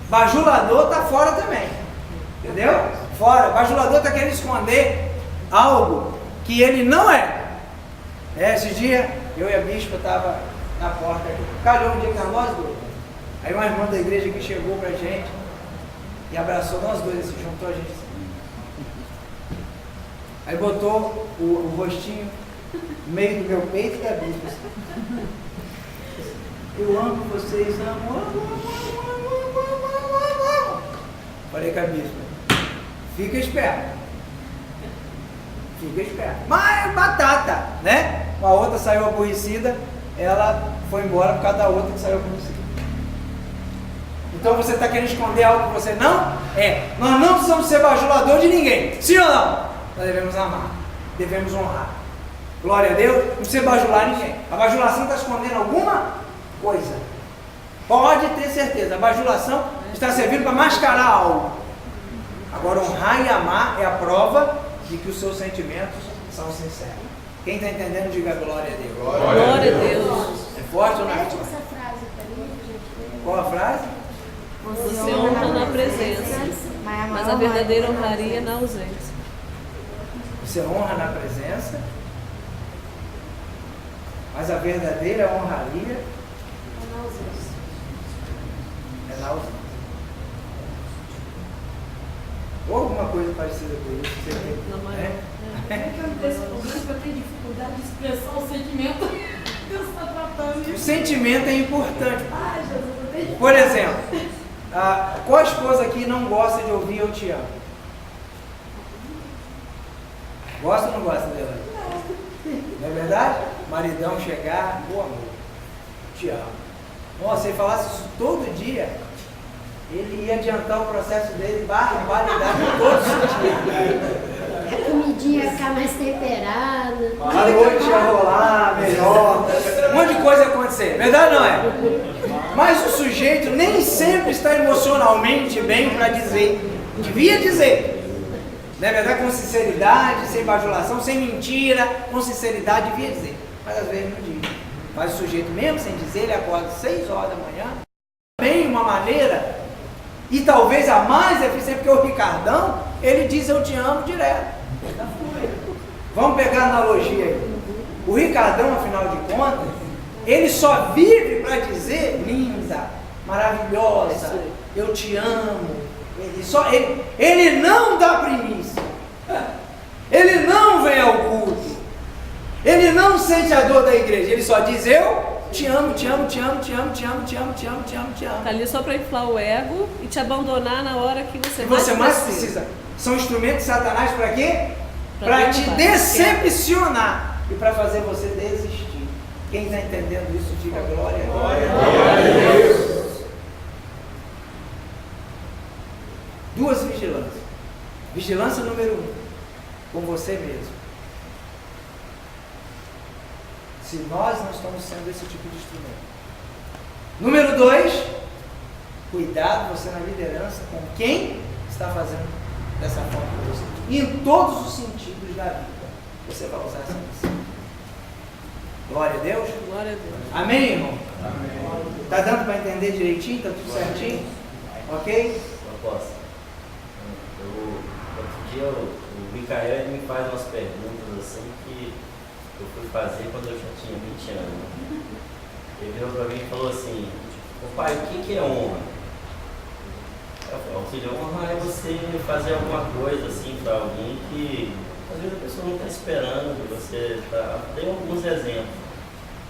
Bajulador está fora também. Entendeu? Fora. Bajulador está querendo esconder algo que ele não é. Esse dia, eu e a bispa estavam na porta. Calhou um dia que nós dois. Aí uma irmã da igreja que chegou pra gente e abraçou nós dois, assim, juntou a gente assim. Aí botou o rostinho no meio do meu peito e da bispa. Assim. Eu amo vocês, amo. Falei com a bispa, fica esperto. Mas é batata, né? Uma outra saiu aborrecida, ela foi embora por causa da outra que saiu aborrecida. Então você está querendo esconder algo que você não é. Nós não precisamos ser bajulador de ninguém. Sim ou não? Nós devemos amar. Devemos honrar. Glória a Deus. Não precisa bajular ninguém. A bajulação está escondendo alguma coisa. Pode ter certeza. A bajulação está servindo para mascarar algo. Agora, honrar e amar é a prova de que os seus sentimentos são sinceros. Quem está entendendo, diga glória a Deus. Glória a Deus. É forte ou não é Repete forte? essa frase para mim, gente. Qual a frase? Você honra na presença, mas a verdadeira honraria é na ausência. Você honra na presença, mas a verdadeira honraria é na ausência. Ou alguma coisa parecida com isso. Você tem, né? Eu tenho dificuldade de expressar o sentimento que você está tratando. O sentimento é importante. Ai, Jesus, eu tenho. Por exemplo, qual esposa aqui não gosta de ouvir eu te amo? Gosta ou não gosta dela? Não é verdade? Maridão chegar, ô amor, te amo. Nossa, se ele falasse isso todo dia, ele ia adiantar o processo dele, barbaridade todos os dias. A comidinha ia ficar mais temperada. A noite ia rolar melhor, um monte de coisa ia acontecer. Verdade ou não é? Mas o sujeito nem sempre está emocionalmente bem para dizer. Devia dizer. Não é verdade? Com sinceridade, sem bajulação, sem mentira, com sinceridade devia dizer. Mas às vezes não diz. Mas o sujeito mesmo sem dizer, ele acorda 6 horas da manhã. Também uma maneira, e talvez a mais eficiente, porque o Ricardão, ele diz eu te amo direto. Vamos pegar a analogia aí. O Ricardão, afinal de contas, ele só vive para dizer linda, maravilhosa, eu te amo. Ele não dá primícia. Ele não vem ao culto. Ele não sente a dor da igreja. Ele só diz eu te amo, te amo, te amo, te amo, te amo, te amo, te amo, te amo, te amo. Tá ali só para inflar o ego e te abandonar na hora que você mais precisa. São instrumentos de Satanás para quê? Para te decepcionar e para fazer você desistir. Quem está entendendo isso, diga glória. Glória a Deus. Duas vigilâncias. Vigilância número 1, com você mesmo. Se nós não estamos sendo esse tipo de instrumento. Número 2, cuidado você na liderança com quem está fazendo dessa forma com você. E em todos os sentidos da vida, você vai usar essa missão. Glória a Deus. Glória a Deus. Amém, irmão? Amém. Está dando para entender direitinho? Está tudo certinho? Ok? Eu posso. Outro dia o Micael ele me faz umas perguntas assim que eu fui fazer quando eu já tinha 20 anos. Ele virou para mim e falou assim: ô pai, o que é honra? Eu falei: filho, honra é você fazer alguma coisa assim para alguém que às vezes a pessoa não está esperando, que você tá. Tem alguns exemplos.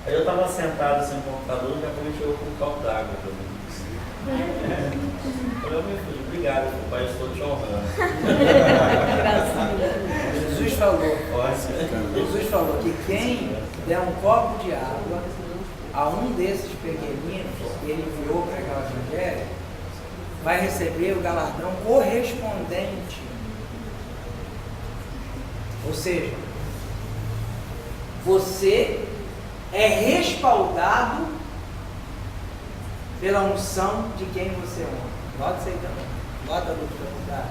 Aí eu estava sentado assim no computador e já chegou com um copo d'água para mim. Eu falei: meu filho, obrigado, pai, eu estou te honrando. Jesus falou que quem der um copo de água a um desses pequeninos que ele enviou para pregar o evangelho, vai receber o galardão correspondente. Ou seja, você é respaldado pela unção de quem você honra. Nota isso aí também. Nota do está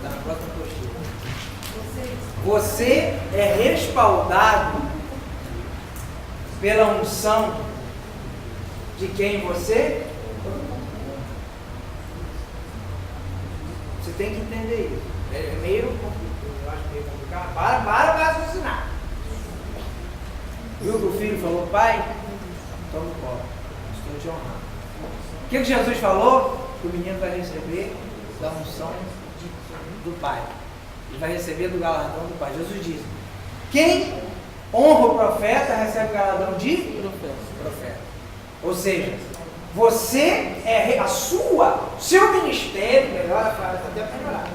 na próxima postura. Você é respaldado pela unção de quem você honra. Você tem que entender isso. É meio complicado. Eu acho meio complicado. Para raciocinar. Viu que o filho falou: pai, toma o copo, estou te honrando. O que Jesus falou? Que o menino vai receber da unção do pai. Ele vai receber do galardão do pai. Jesus diz: quem honra o profeta recebe o galardão de profeta. Ou seja, você é seu ministério, melhor a frase, até para melhorar.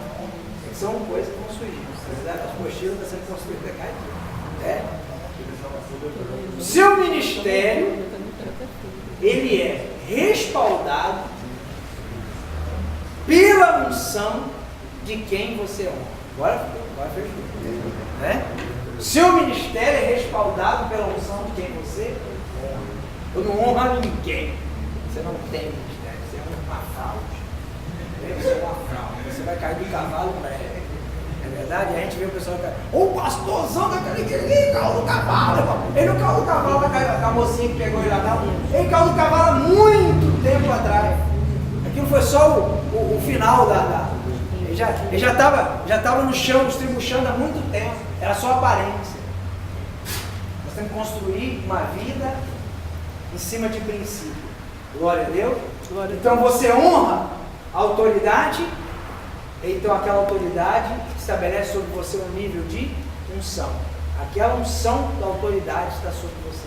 São coisas que vão surgir. As postilas estão sendo construídas cá. O seu ministério, ele é respaldado pela unção de quem você honra. Agora fez tudo. Né? Seu ministério é respaldado pela unção de quem você honra. Eu não honro a ninguém. Você não tem ministério, você é uma fraude. Você é uma fraude. Você vai cair do cavalo breve. É verdade? A gente vê o pessoal que o pastorzão daquele que ele caiu do cavalo, irmão. Ele não caiu do cavalo com a mocinha que pegou ele lá, não. Ele caiu do cavalo há muito tempo atrás. Aquilo foi só o final Ele já estava no chão, estribuchando há muito tempo. Era só aparência. Nós temos que construir uma vida em cima de princípio. Glória a Deus. Então você honra a autoridade. Então aquela autoridade estabelece sobre você um nível de unção. Aquela unção da autoridade está sobre você.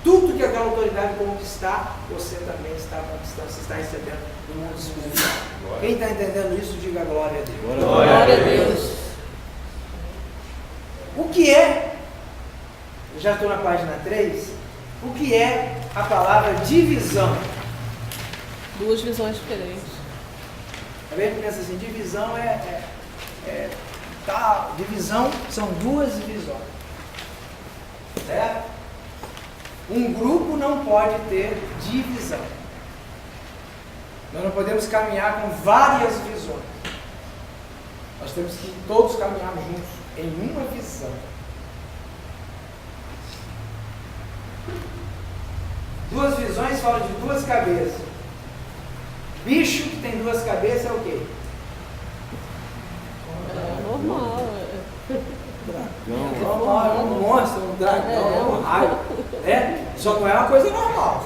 Tudo que aquela autoridade conquistar, você também está conquistando, você está recebendo no mundo espiritual. Quem está entendendo isso, diga glória a Deus. Glória a Deus. O que é, eu já estou na página 3, o que é a palavra divisão? Duas visões diferentes. A gente pensa assim, divisão divisão são duas divisões. Certo? Um grupo não pode ter divisão. Nós não podemos caminhar com várias visões. Nós temos que todos caminharmos juntos em uma visão. Duas visões falam de duas cabeças. Bicho que tem duas cabeças é o quê? É normal. Normal, é um monstro, um dragão, é um raio. Só não é uma coisa normal.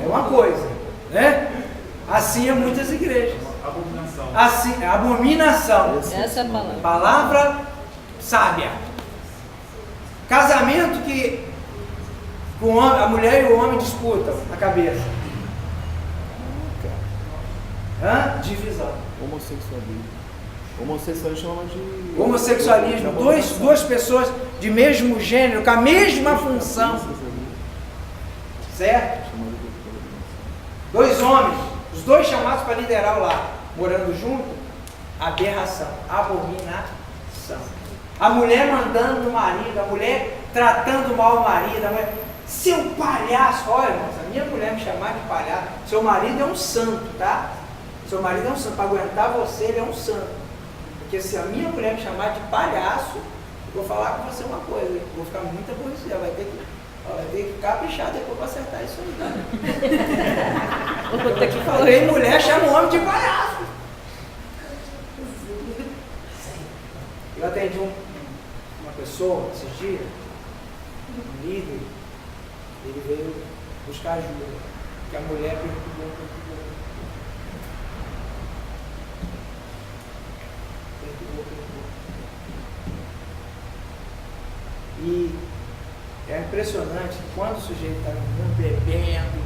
É uma coisa. Né? Assim é muitas igrejas. Abominação. Assim, é abominação. Essa é a palavra. Palavra sábia. Casamento que a mulher e o homem disputam a cabeça. Divisão. Homossexualismo chama de... Homossexualismo, duas pessoas de mesmo gênero, com a mesma função. Certo? Dois homens, os dois chamados para liderar o lar, morando junto, aberração, abominação. A mulher mandando no marido, a mulher tratando mal o marido, a mulher, seu palhaço, olha, irmãos, a minha mulher me chamar de palhaço, seu marido é um santo, tá? Seu marido é um santo, para aguentar você, ele é um santo. Porque se a minha mulher me chamar de palhaço, eu vou falar com você uma coisa, eu vou ficar muito aborrecida, vai ter que caprichar depois para acertar isso aí. Vou ter que falar. Falei, mulher chama o homem de palhaço. Eu atendi uma pessoa esses dias, um líder, ele veio buscar ajuda, porque a mulher perturbou. E é impressionante que quando o sujeito está no mundo bebendo,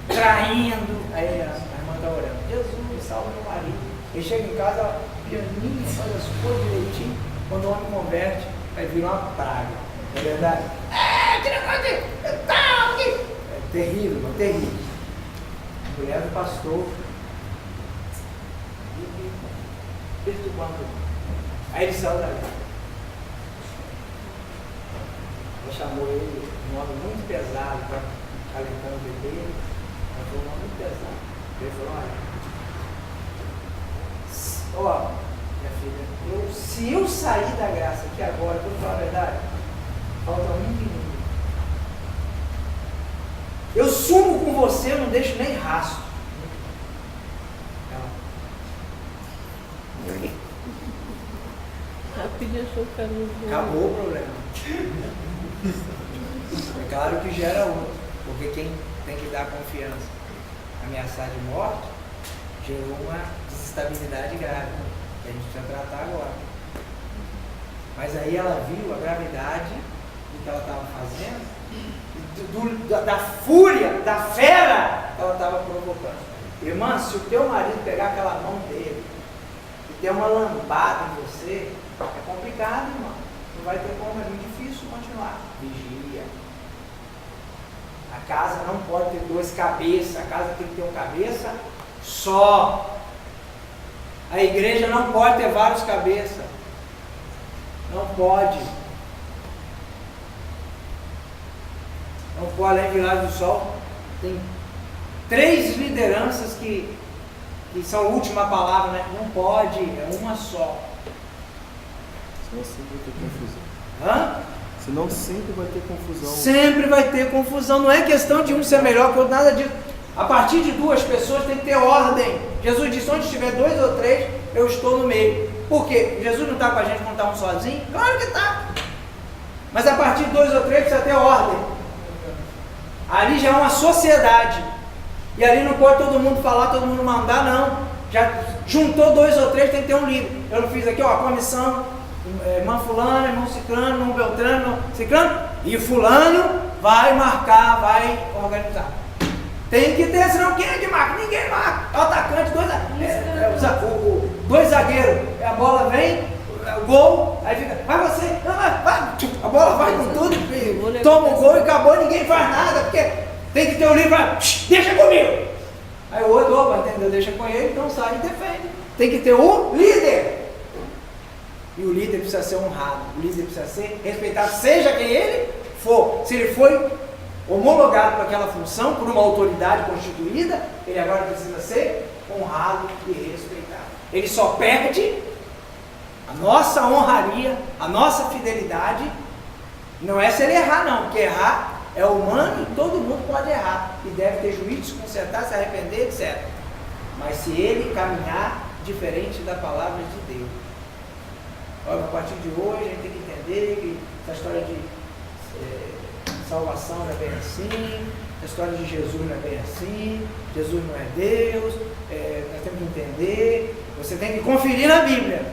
traindo, aí a irmã está orando, Jesus, salva meu marido. Ele chega em casa, pianinho, faz as coisas direitinho, quando o homem converte, aí vira uma praga. Não é verdade? Que negócio é terrível, é terrível. A mulher do pastor perturbando. Aí ele saiu dali. Ela chamou ele um nome muito pesado para calentar o bebê. Ela falou um nome muito pesado. Ele falou, olha, minha filha, se eu sair da graça aqui agora, vou falar a verdade, falta um minuto. Eu sumo com você, eu não deixo nem rastro. Rapidinho achou que era um... Acabou o problema. É claro que gera outro, porque quem tem que dar confiança, ameaçar de morte, gerou uma desestabilidade grave, que a gente precisa tratar agora. Mas aí ela viu a gravidade do que ela estava fazendo, da fúria, da fera que ela estava provocando. Irmã, se o teu marido pegar aquela mão dele e der uma lambada em você, é complicado, irmão. Não vai ter como, é muito difícil continuar. Vigia. A casa não pode ter duas cabeças, a casa tem que ter uma cabeça só. A igreja não pode ter várias cabeças. Não pode. Não pode, além de Vila do Sol, tem 3 lideranças que são a última palavra, né? Não pode, é uma só. Senão sempre vai ter confusão. Senão sempre vai ter confusão. Sempre vai ter confusão. Não é questão de um ser melhor que o outro, nada disso. A partir de 2 pessoas tem que ter ordem. Jesus disse, onde estiver 2 ou 3, eu estou no meio. Por quê? Jesus não está com a gente quando está um sozinho? Claro que está. Mas a partir de 2 ou 3 precisa ter ordem. Ali já é uma sociedade. E ali não pode todo mundo falar, todo mundo mandar, não. Já juntou 2 ou 3, tem que ter um líder. Eu não fiz aqui, ó, a comissão, irmã fulano, irmão ciclano, irmão beltrano, irmão ciclano, e fulano vai marcar, vai organizar. Tem que ter, senão quem é que marca? Ninguém marca. É o atacante, 2 zagueiros. A bola vem, o gol, aí fica, vai você, não, vai. A bola vai com tudo, toma o gol e acabou, ninguém faz nada, porque tem que ter o livro, deixa comigo. Aí o outro, opa, entendeu? Deixa com ele, então sai e defende. Tem que ter o líder. E o líder precisa ser honrado, o líder precisa ser respeitado, seja quem ele for. Se ele foi homologado para aquela função, por uma autoridade constituída, ele agora precisa ser honrado e respeitado. Ele só perde a nossa honraria, a nossa fidelidade. Não é se ele errar não, porque errar é humano e todo mundo pode errar. E deve ter juízo, se consertar, se arrepender, etc. Mas se ele caminhar diferente da palavra de Deus. Olha, a partir de hoje a gente tem que entender que essa história de salvação não é bem assim, a história de Jesus não é bem assim, Jesus não é Deus, nós temos que entender, você tem que conferir na Bíblia,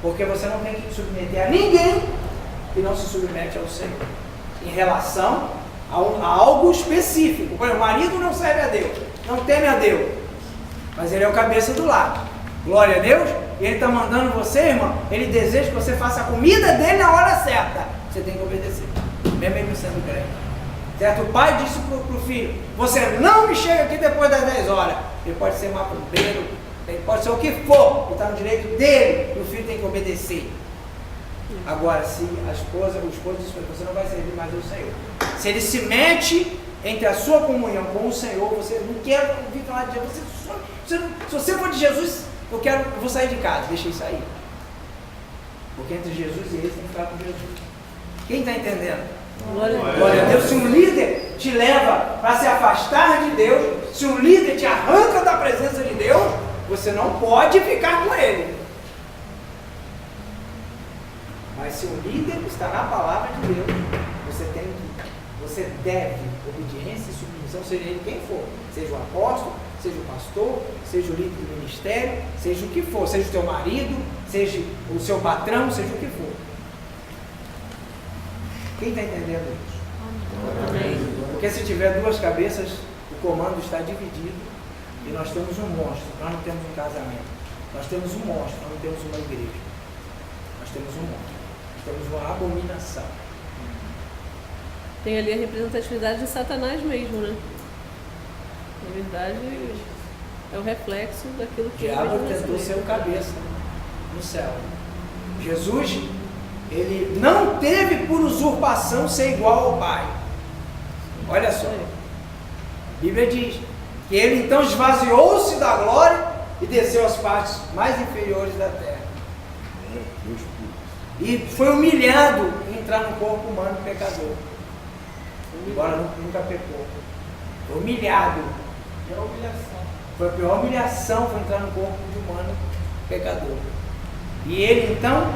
porque você não tem que submeter a ninguém que não se submete ao Senhor, em relação a algo específico. Por exemplo, o marido não serve a Deus, não teme a Deus, mas ele é o cabeça do lar, glória a Deus, e ele está mandando você, irmão, ele deseja que você faça a comida dele na hora certa, você tem que obedecer, mesmo ele sendo crente. Certo? O pai disse para o filho, você não me chega aqui depois das 10 horas. Ele pode ser macumbeiro, ele pode ser o que for, ele está no direito dele, e o filho tem que obedecer. Agora, se a esposa, o esposo diz para ele, você não vai servir mais ao Senhor. Se ele se mete entre a sua comunhão com o Senhor, você não quer ouvir falar de Jesus, se você for de Jesus, eu vou sair de casa, deixa ele sair. Porque entre Jesus e ele tem que ficar com Jesus. Quem está entendendo? Glória a Deus. Se um líder te leva para se afastar de Deus, se um líder te arranca da presença de Deus, você não pode ficar com ele. Mas se um líder está na palavra de Deus, você deve obediência e submissão, seja ele quem for, seja o apóstolo, seja o pastor, seja o líder do ministério, seja o que for, seja o teu marido, seja o seu patrão, seja o que for. Quem está entendendo isso? Amém. Porque se tiver duas cabeças, o comando está dividido e nós temos um monstro, nós não temos um casamento. Nós temos um monstro, nós não temos uma igreja. Nós temos um monstro, nós temos uma abominação. Tem ali a representatividade de Satanás mesmo, né? Na verdade, é o reflexo daquilo que o diabo tentou ser o cabeça no céu. Jesus, ele não teve por usurpação ser igual ao Pai. Olha só, a Bíblia diz que ele então esvaziou-se da glória e desceu às partes mais inferiores da terra. E foi humilhado em entrar no corpo humano pecador. Embora nunca pecou. Foi humilhado. Foi a pior humilhação, foi entrar no corpo de humano pecador. E ele então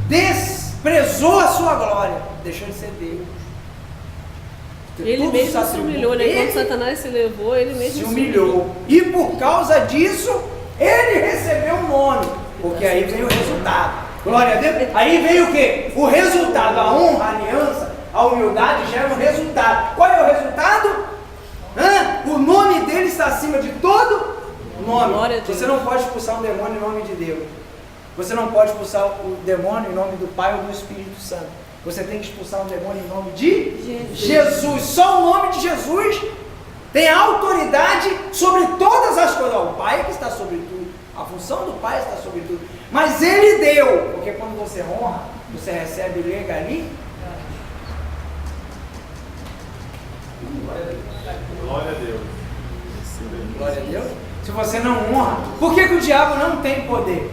desprezou a sua glória, deixou de ser Deus. Ele mesmo se humilhou, né? Quando Satanás se levou, ele mesmo se humilhou. E por causa disso, ele recebeu um nome. Porque aí veio o resultado. Glória a Deus. Aí veio o quê? O resultado, a honra, a aliança, a humildade gera um resultado. Qual é o resultado? O nome dele está acima de todo nome. Você não pode expulsar um demônio em nome de Deus. Você não pode expulsar o demônio em nome do Pai ou do Espírito Santo. Você tem que expulsar um demônio em nome de Jesus. Só o nome de Jesus tem autoridade sobre todas as coisas. O Pai é que está sobre tudo. A função do Pai está sobre tudo. Mas Ele deu. Porque quando você honra, você recebe legalidade. Glória a Deus. Glória a Deus. Se você não honra, por que o diabo não tem poder?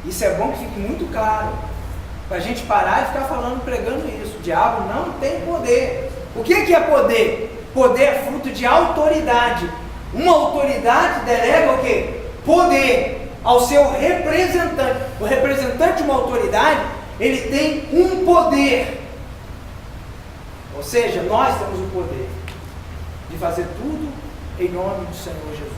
Isso é bom que fique muito claro. Para a gente parar e ficar falando, pregando isso. O diabo não tem poder. O que é poder? Poder é fruto de autoridade. Uma autoridade delega o quê? Poder ao seu representante. O representante de uma autoridade, ele tem um poder. Ou seja, nós temos o poder de fazer tudo em nome do Senhor Jesus.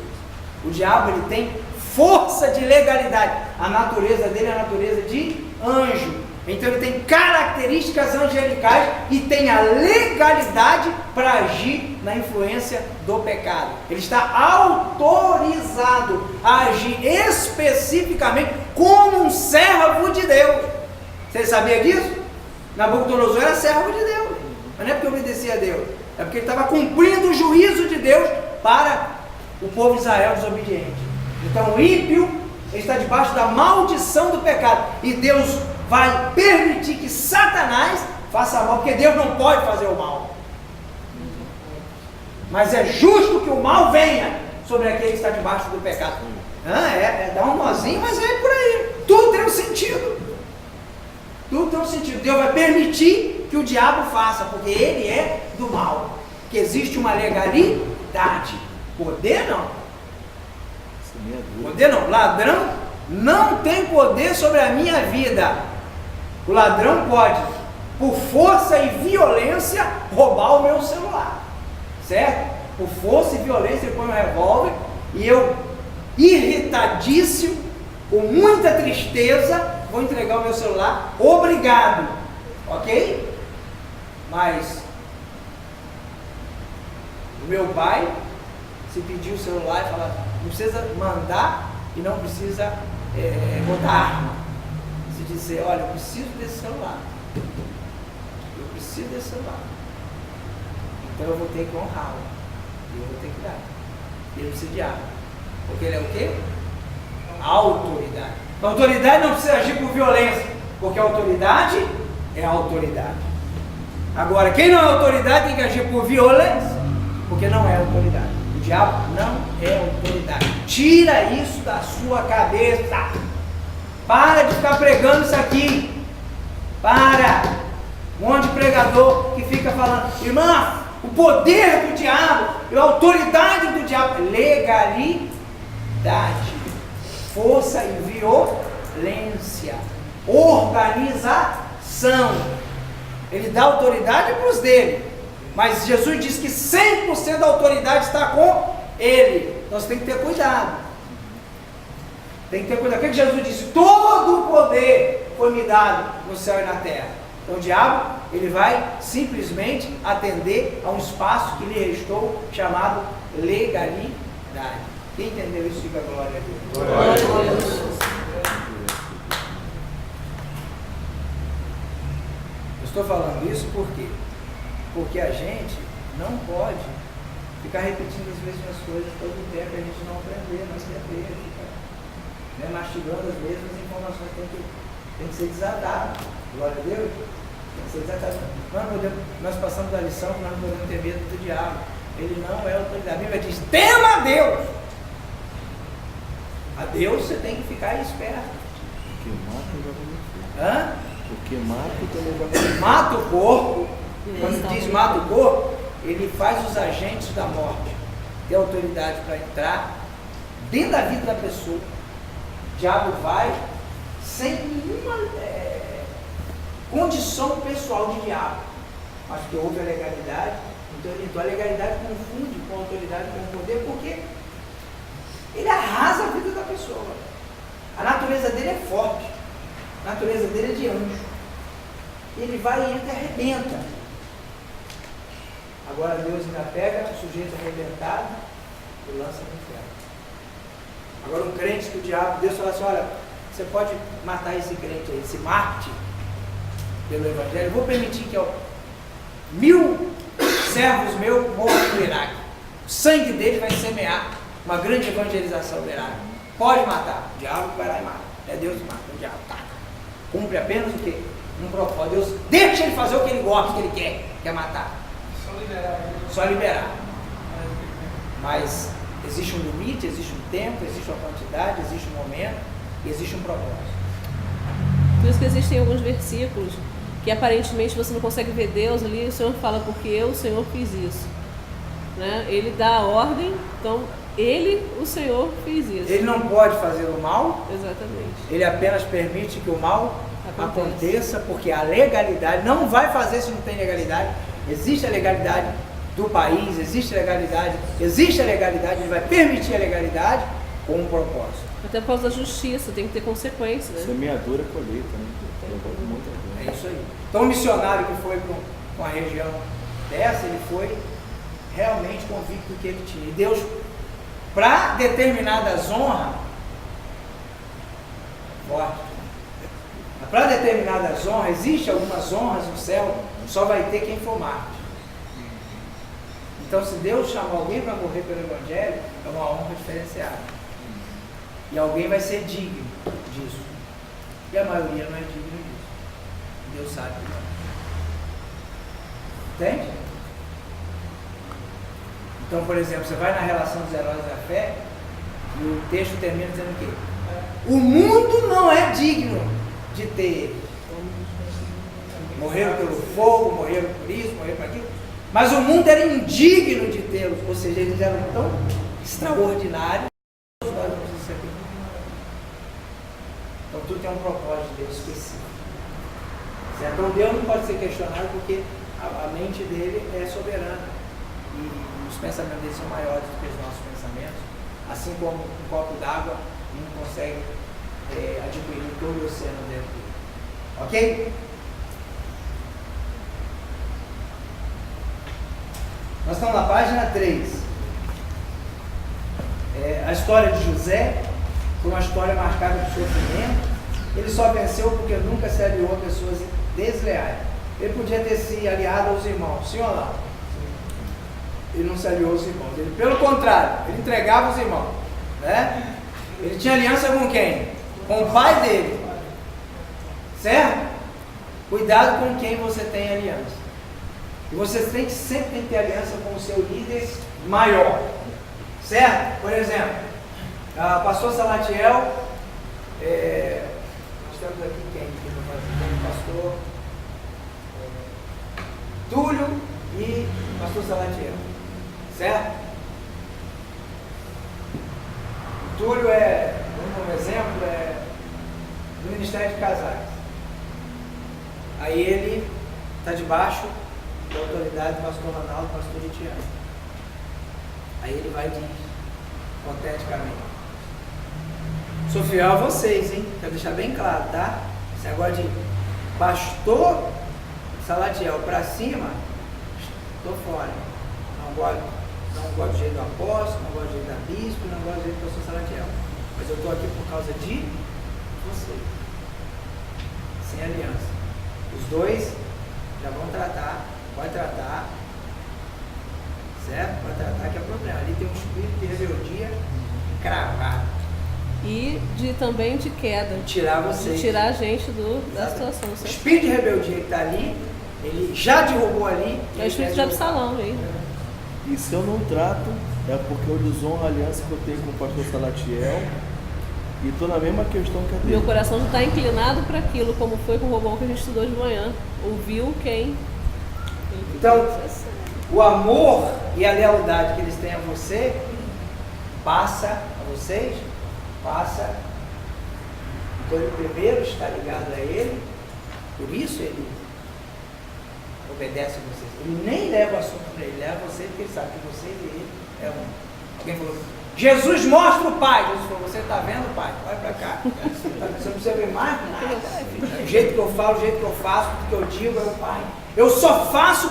O diabo, ele tem força de legalidade. A natureza dele é a natureza de anjo. Então ele tem características angelicais e tem a legalidade para agir na influência do pecado. Ele está autorizado a agir especificamente como um servo de Deus. Você sabia disso? Nabucodonosor era servo de Deus. Mas não é porque obedecia a Deus. É porque ele estava cumprindo o juízo de Deus para o povo de Israel desobediente. Então o ímpio está debaixo da maldição do pecado. E Deus vai permitir que Satanás faça mal, porque Deus não pode fazer o mal. Mas é justo que o mal venha sobre aquele que está debaixo do pecado. Dá um nozinho, mas é por aí. Tudo tem um sentido. Tudo tem um sentido. Deus vai permitir que o diabo faça, porque ele é do mal. Que existe uma legalidade. Poder não. Poder não. Ladrão não tem poder sobre a minha vida. O ladrão pode, por força e violência, roubar o meu celular. Certo? Por força e violência, ele põe um revólver e eu, irritadíssimo, com muita tristeza, vou entregar o meu celular. Obrigado. Ok? Mas o meu pai, se pedir o celular e falar, não precisa mandar e não precisa botar arma. Se dizer, olha, eu preciso desse celular. Eu preciso desse celular. Então eu vou ter que honrá-lo. E eu vou ter que dar. E ele precisa de arma. Porque ele é o quê? A autoridade. A autoridade não precisa agir por violência. Porque a autoridade é a autoridade. Agora, quem não é autoridade tem que agir por violência. Porque não é autoridade. O diabo não é autoridade. Tira isso da sua cabeça. Para de ficar pregando isso aqui. Para. Um monte de pregador que fica falando, irmã, o poder do diabo, a autoridade do diabo, legalidade, força e violência, organização. Ele dá autoridade para os dele, mas Jesus diz que 100% da autoridade está com ele. Então você tem que ter cuidado. Tem que ter cuidado. O que Jesus disse? Todo o poder foi me dado no céu e na terra. Então o diabo, ele vai simplesmente atender a um espaço que lhe restou, chamado legalidade. Quem entendeu isso, fica a glória a Deus. Glória a Deus. Eu estou falando isso por quê? Porque a gente não pode ficar repetindo as mesmas coisas todo o tempo, a gente não aprender, não entender, fica mastigando as mesmas informações, tem que ser desatado. Glória a Deus. Nós passamos a lição que nós não podemos ter medo do diabo. Ele não é autoridade. A Bíblia diz, tema a Deus. A Deus você tem que ficar esperto. Porque mata, mata o corpo. Quando diz mata o corpo, ele faz os agentes da morte ter autoridade para entrar dentro da vida da pessoa. O diabo vai sem nenhuma condição pessoal de diabo, mas que houve a legalidade. Então a legalidade confunde com a autoridade, com o poder, porque ele arrasa a vida da pessoa. A natureza dele é forte, a natureza dele é de anjo. Ele vai e entra e arrebenta. Agora Deus ainda pega o sujeito arrebentado e lança no inferno. Agora um crente que o diabo, Deus fala assim, olha, você pode matar esse crente aí, esse Marte, pelo Evangelho, eu vou permitir que 1000 servos meus morram no Iraque. O sangue deles vai semear uma grande evangelização no Iraque. Pode matar. O diabo vai lá e mata. É Deus que mata. O diabo tá. Cumpre apenas o quê? Um propósito. Deus deixa ele fazer o que ele gosta, o que ele quer matar. Só liberar. Mas existe um limite, existe um tempo, existe uma quantidade, existe um momento e existe um propósito. Por isso que existem alguns versículos que aparentemente você não consegue ver Deus ali, o Senhor fala, porque eu, o Senhor, fiz isso. Né? Ele dá a ordem, então ele, o Senhor, fez isso. Ele não pode fazer o mal. Exatamente. Ele apenas permite que o mal aconteça, porque a legalidade não vai fazer se não tem legalidade. Existe a legalidade do país, existe a legalidade, ele vai permitir a legalidade com um propósito. Até por causa da justiça, tem que ter consequência, né? Semeadura, colheita, né? É isso aí. Então o missionário que foi para uma região dessa, ele foi realmente convicto do que ele tinha. E Deus, para determinadas honras, para determinadas honras, existem algumas honras no céu, só vai ter quem for mártir. Então, se Deus chamar alguém para morrer pelo Evangelho, é uma honra diferenciada. E alguém vai ser digno disso. E a maioria não é digno disso. Deus sabe que não. Entende? Então, por exemplo, você vai na relação dos heróis da fé e o texto termina dizendo o quê? O mundo não é digno de ter ele. Morreram pelo fogo, morreram por isso, morreram por aquilo. Mas o mundo era indigno de tê-los. Ou seja, eles eram tão extraordinários. Então tudo tem um propósito de Deus específico. Certo? Então Deus não pode ser questionado porque a mente dele é soberana. E os pensamentos dele são maiores do que os nossos pensamentos. Assim como um copo d'água não consegue adquirir todo o oceano dentro dele. Ok? Nós estamos na página 3. A história de José foi uma história marcada por sofrimento. Ele só venceu porque nunca se aliou a pessoas desleais. Ele podia ter se aliado aos irmãos, sim ou não? Ele não se aliou aos irmãos. Ele, pelo contrário, ele entregava os irmãos. Né? Ele tinha aliança com quem? Com o pai dele. Certo? Cuidado com quem você tem aliança. E você sempre tem que ter aliança com o seu líder maior. Certo? Por exemplo, pastor Salatiel, nós temos aqui quem? Pastor Túlio e pastor Salatiel. Certo? O Túlio um exemplo, do Ministério de Casais. Aí ele está debaixo da autoridade do pastor Ronaldo, pastor Etiano. Aí ele vai e diz, hipoteticamente, sou fiel a vocês, hein? Quero deixar bem claro, tá? Esse negócio de pastor Salatiel para cima, estou fora. Não gosto do jeito do apóstolo, não gosto do jeito da bispo, não gosto do jeito do pastor Salatiel. Mas eu estou aqui por causa de vocês. Sem aliança. Os dois já vão tratar, vai tratar, certo? Vai tratar que é problema. Ali tem um espírito de rebeldia cravado. E também de queda. Tirar vocês. De tirar a gente da situação. O espírito de rebeldia que está ali, ele já derrubou ali. É o espírito de Absalão mesmo. E se eu não trato, é porque eu desonro a aliança que eu tenho com o pastor Salatiel e estou na mesma questão que a dele. Meu coração já está inclinado para aquilo, como foi com o Robão que a gente estudou de manhã. Ouviu quem? Então, o amor e a lealdade que eles têm a você, passa. Então ele primeiro está ligado a ele, por isso ele obedece a vocês. Ele nem leva o assunto para ele, leva você porque ele sabe que vocês e ele é um. Alguém falou, Jesus mostra o Pai. Jesus falou, você está vendo o Pai? Vai para cá. Você não precisa ver mais nada. O jeito que eu falo, o jeito que eu faço, o que eu digo é o Pai. Eu só faço,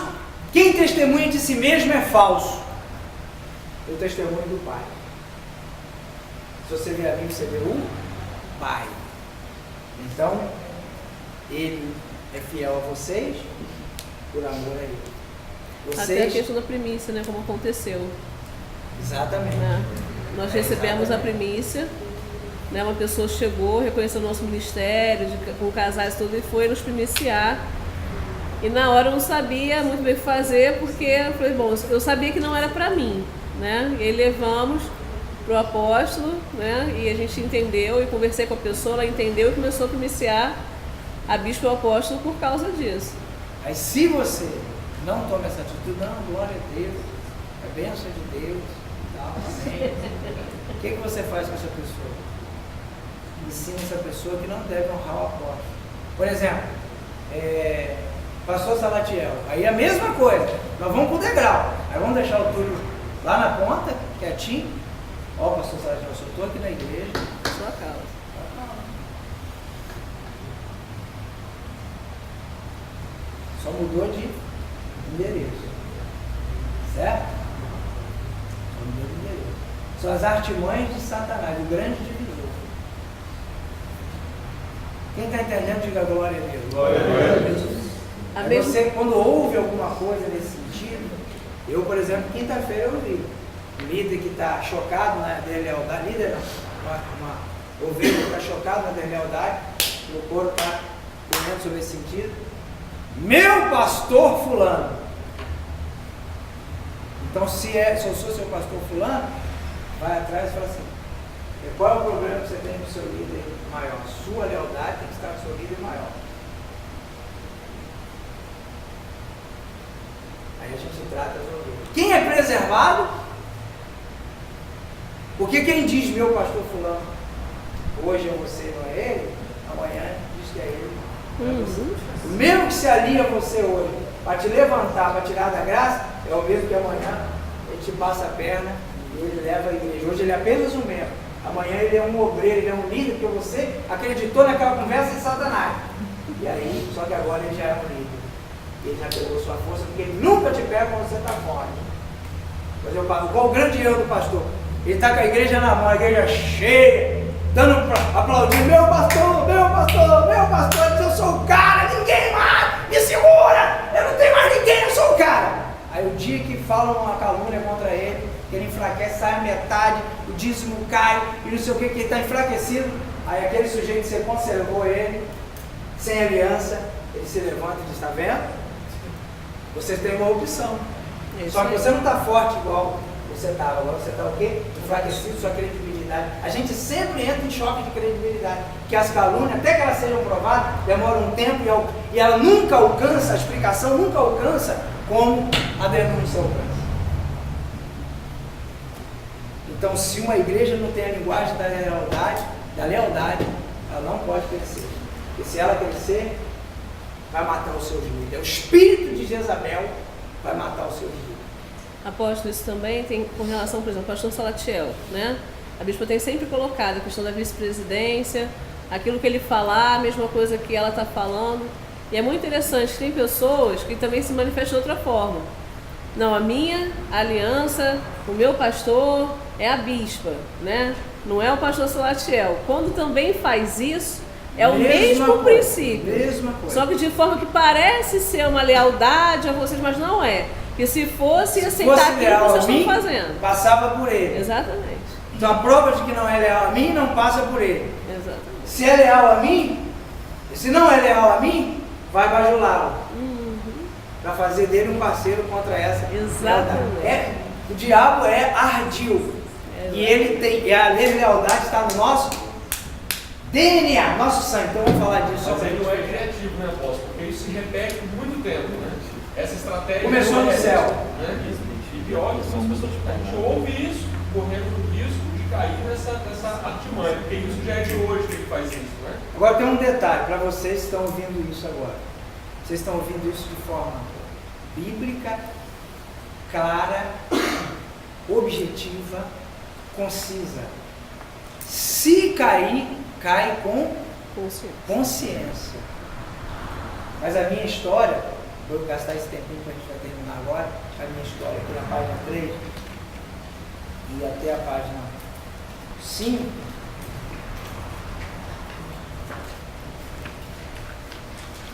quem testemunha de si mesmo é falso. Eu testemunho do Pai. Se você vê a mim, você vê o Pai. Então, ele é fiel a vocês por amor a ele. Até a questão da primícia, né? Como aconteceu. Exatamente. Né? Nós recebemos a primícia, né? Uma pessoa chegou, reconheceu o nosso ministério, com casais e tudo, e foi nos primiciar. E na hora eu não sabia muito bem o que fazer, porque eu falei, bom, eu sabia que não era para mim, né? E aí levamos para o apóstolo, né? E a gente entendeu, e conversei com a pessoa, ela entendeu e começou a primiciar a bispo e o apóstolo por causa disso. Aí se você não toma essa atitude, não, glória a Deus, é bênção de Deus, tal, amém. O que você faz com essa pessoa? Ensina essa pessoa que não deve honrar o apóstolo. Por exemplo, pastor Salatiel, aí a mesma coisa, nós vamos para o degrau, aí vamos deixar o Túlio lá na ponta, quietinho. Ó, pastor Salatiel, eu estou aqui na igreja, Sua causa. só mudou de endereço, certo? Só mudou de endereço. São as artimanhas de Satanás, o grande divisor. Quem está entendendo, diga glória a Deus. Glória a Deus. Aí você, quando ouve alguma coisa nesse sentido, eu, por exemplo, quinta-feira eu ouvi um líder que está chocado na deslealdade, líder não, uma ovelha que está chocado na deslealdade, o coro está comendo sobre esse sentido. Meu pastor fulano. Então, se eu sou seu pastor fulano, vai atrás e fala assim, qual é o problema que você tem no seu líder maior? Sua lealdade tem que estar no seu líder maior. Aí a gente trata as ovelhas. Quem é preservado? Porque quem diz meu pastor fulano, hoje é você, não é ele, amanhã diz que é ele. O mesmo que se alia a você hoje, para te levantar, para tirar da graça, é o mesmo que amanhã ele te passa a perna e ele leva a igreja. Hoje ele é apenas um membro. Amanhã ele é um obreiro, ele é um líder, porque você acreditou naquela conversa de Satanás. E aí, só que agora ele já é um líder. Ele já pegou sua força, porque ele nunca te pega quando você está forte. Qual o grande erro do pastor? Ele está com a igreja na mão, a igreja cheia, dando aplaudindo, meu pastor, eu sou o cara, ninguém mais me segura, eu não tenho mais ninguém, eu sou o cara. Aí o dia que falam uma calúnia contra ele, que ele enfraquece, sai a metade, o dízimo cai, e não sei o que ele está enfraquecido, aí aquele sujeito que você conservou ele, sem aliança, ele se levanta e diz, está vendo? Você tem uma opção. Só que você não está forte igual você estava. Agora você está o quê? Enfraquecido, sua credibilidade. A gente sempre entra em choque de credibilidade. Que as calúnias, até que elas sejam provadas, demoram um tempo e ela nunca alcança, a explicação nunca alcança como a denúncia alcança. Então, se uma igreja não tem a linguagem da lealdade, ela não pode crescer. Porque se ela crescer, vai matar os seus líderes. O espírito de Jezabel vai matar os seus líderes. Apóstolo, isso também tem com relação, por exemplo, ao pastor Salatiel, né? A bispa tem sempre colocado a questão da vice-presidência, aquilo que ele falar, a mesma coisa que ela está falando. E é muito interessante, tem pessoas que também se manifestam de outra forma. Não, a minha aliança, o meu pastor é a bispa, né? Não é o pastor Salatiel. Quando também faz isso, é o mesmo princípio. Mesma coisa. Só que de forma que parece ser uma lealdade a vocês, mas não é. Porque se fosse aceitar aquilo que vocês estão fazendo. Passava por ele. Exatamente. Então a prova de que não é leal a mim, não passa por ele. Exatamente. Se é leal a mim, se não é leal a mim, vai bajulá-lo. Para fazer dele um parceiro contra essa. Exatamente. O diabo é ardil. E ele tem, e a lealdade está no nosso DNA, nosso sangue. Então vamos falar disso. Mas aí não é criativo, né, apóstolo? Porque isso se repete por muito tempo, né? Essa estratégia começou no céu. Né? E pior que são as pessoas que a gente ouve isso, correndo o risco de cair nessa artimanha, porque isso já é de hoje que ele faz isso, né? Agora tem um detalhe para vocês que estão ouvindo isso agora. Vocês estão ouvindo isso de forma bíblica, clara, objetiva, concisa. Se cair, cai com consciência. Mas a minha história, vou gastar esse tempinho que a gente vai terminar agora, a minha história aqui na página 3 e até a página 5.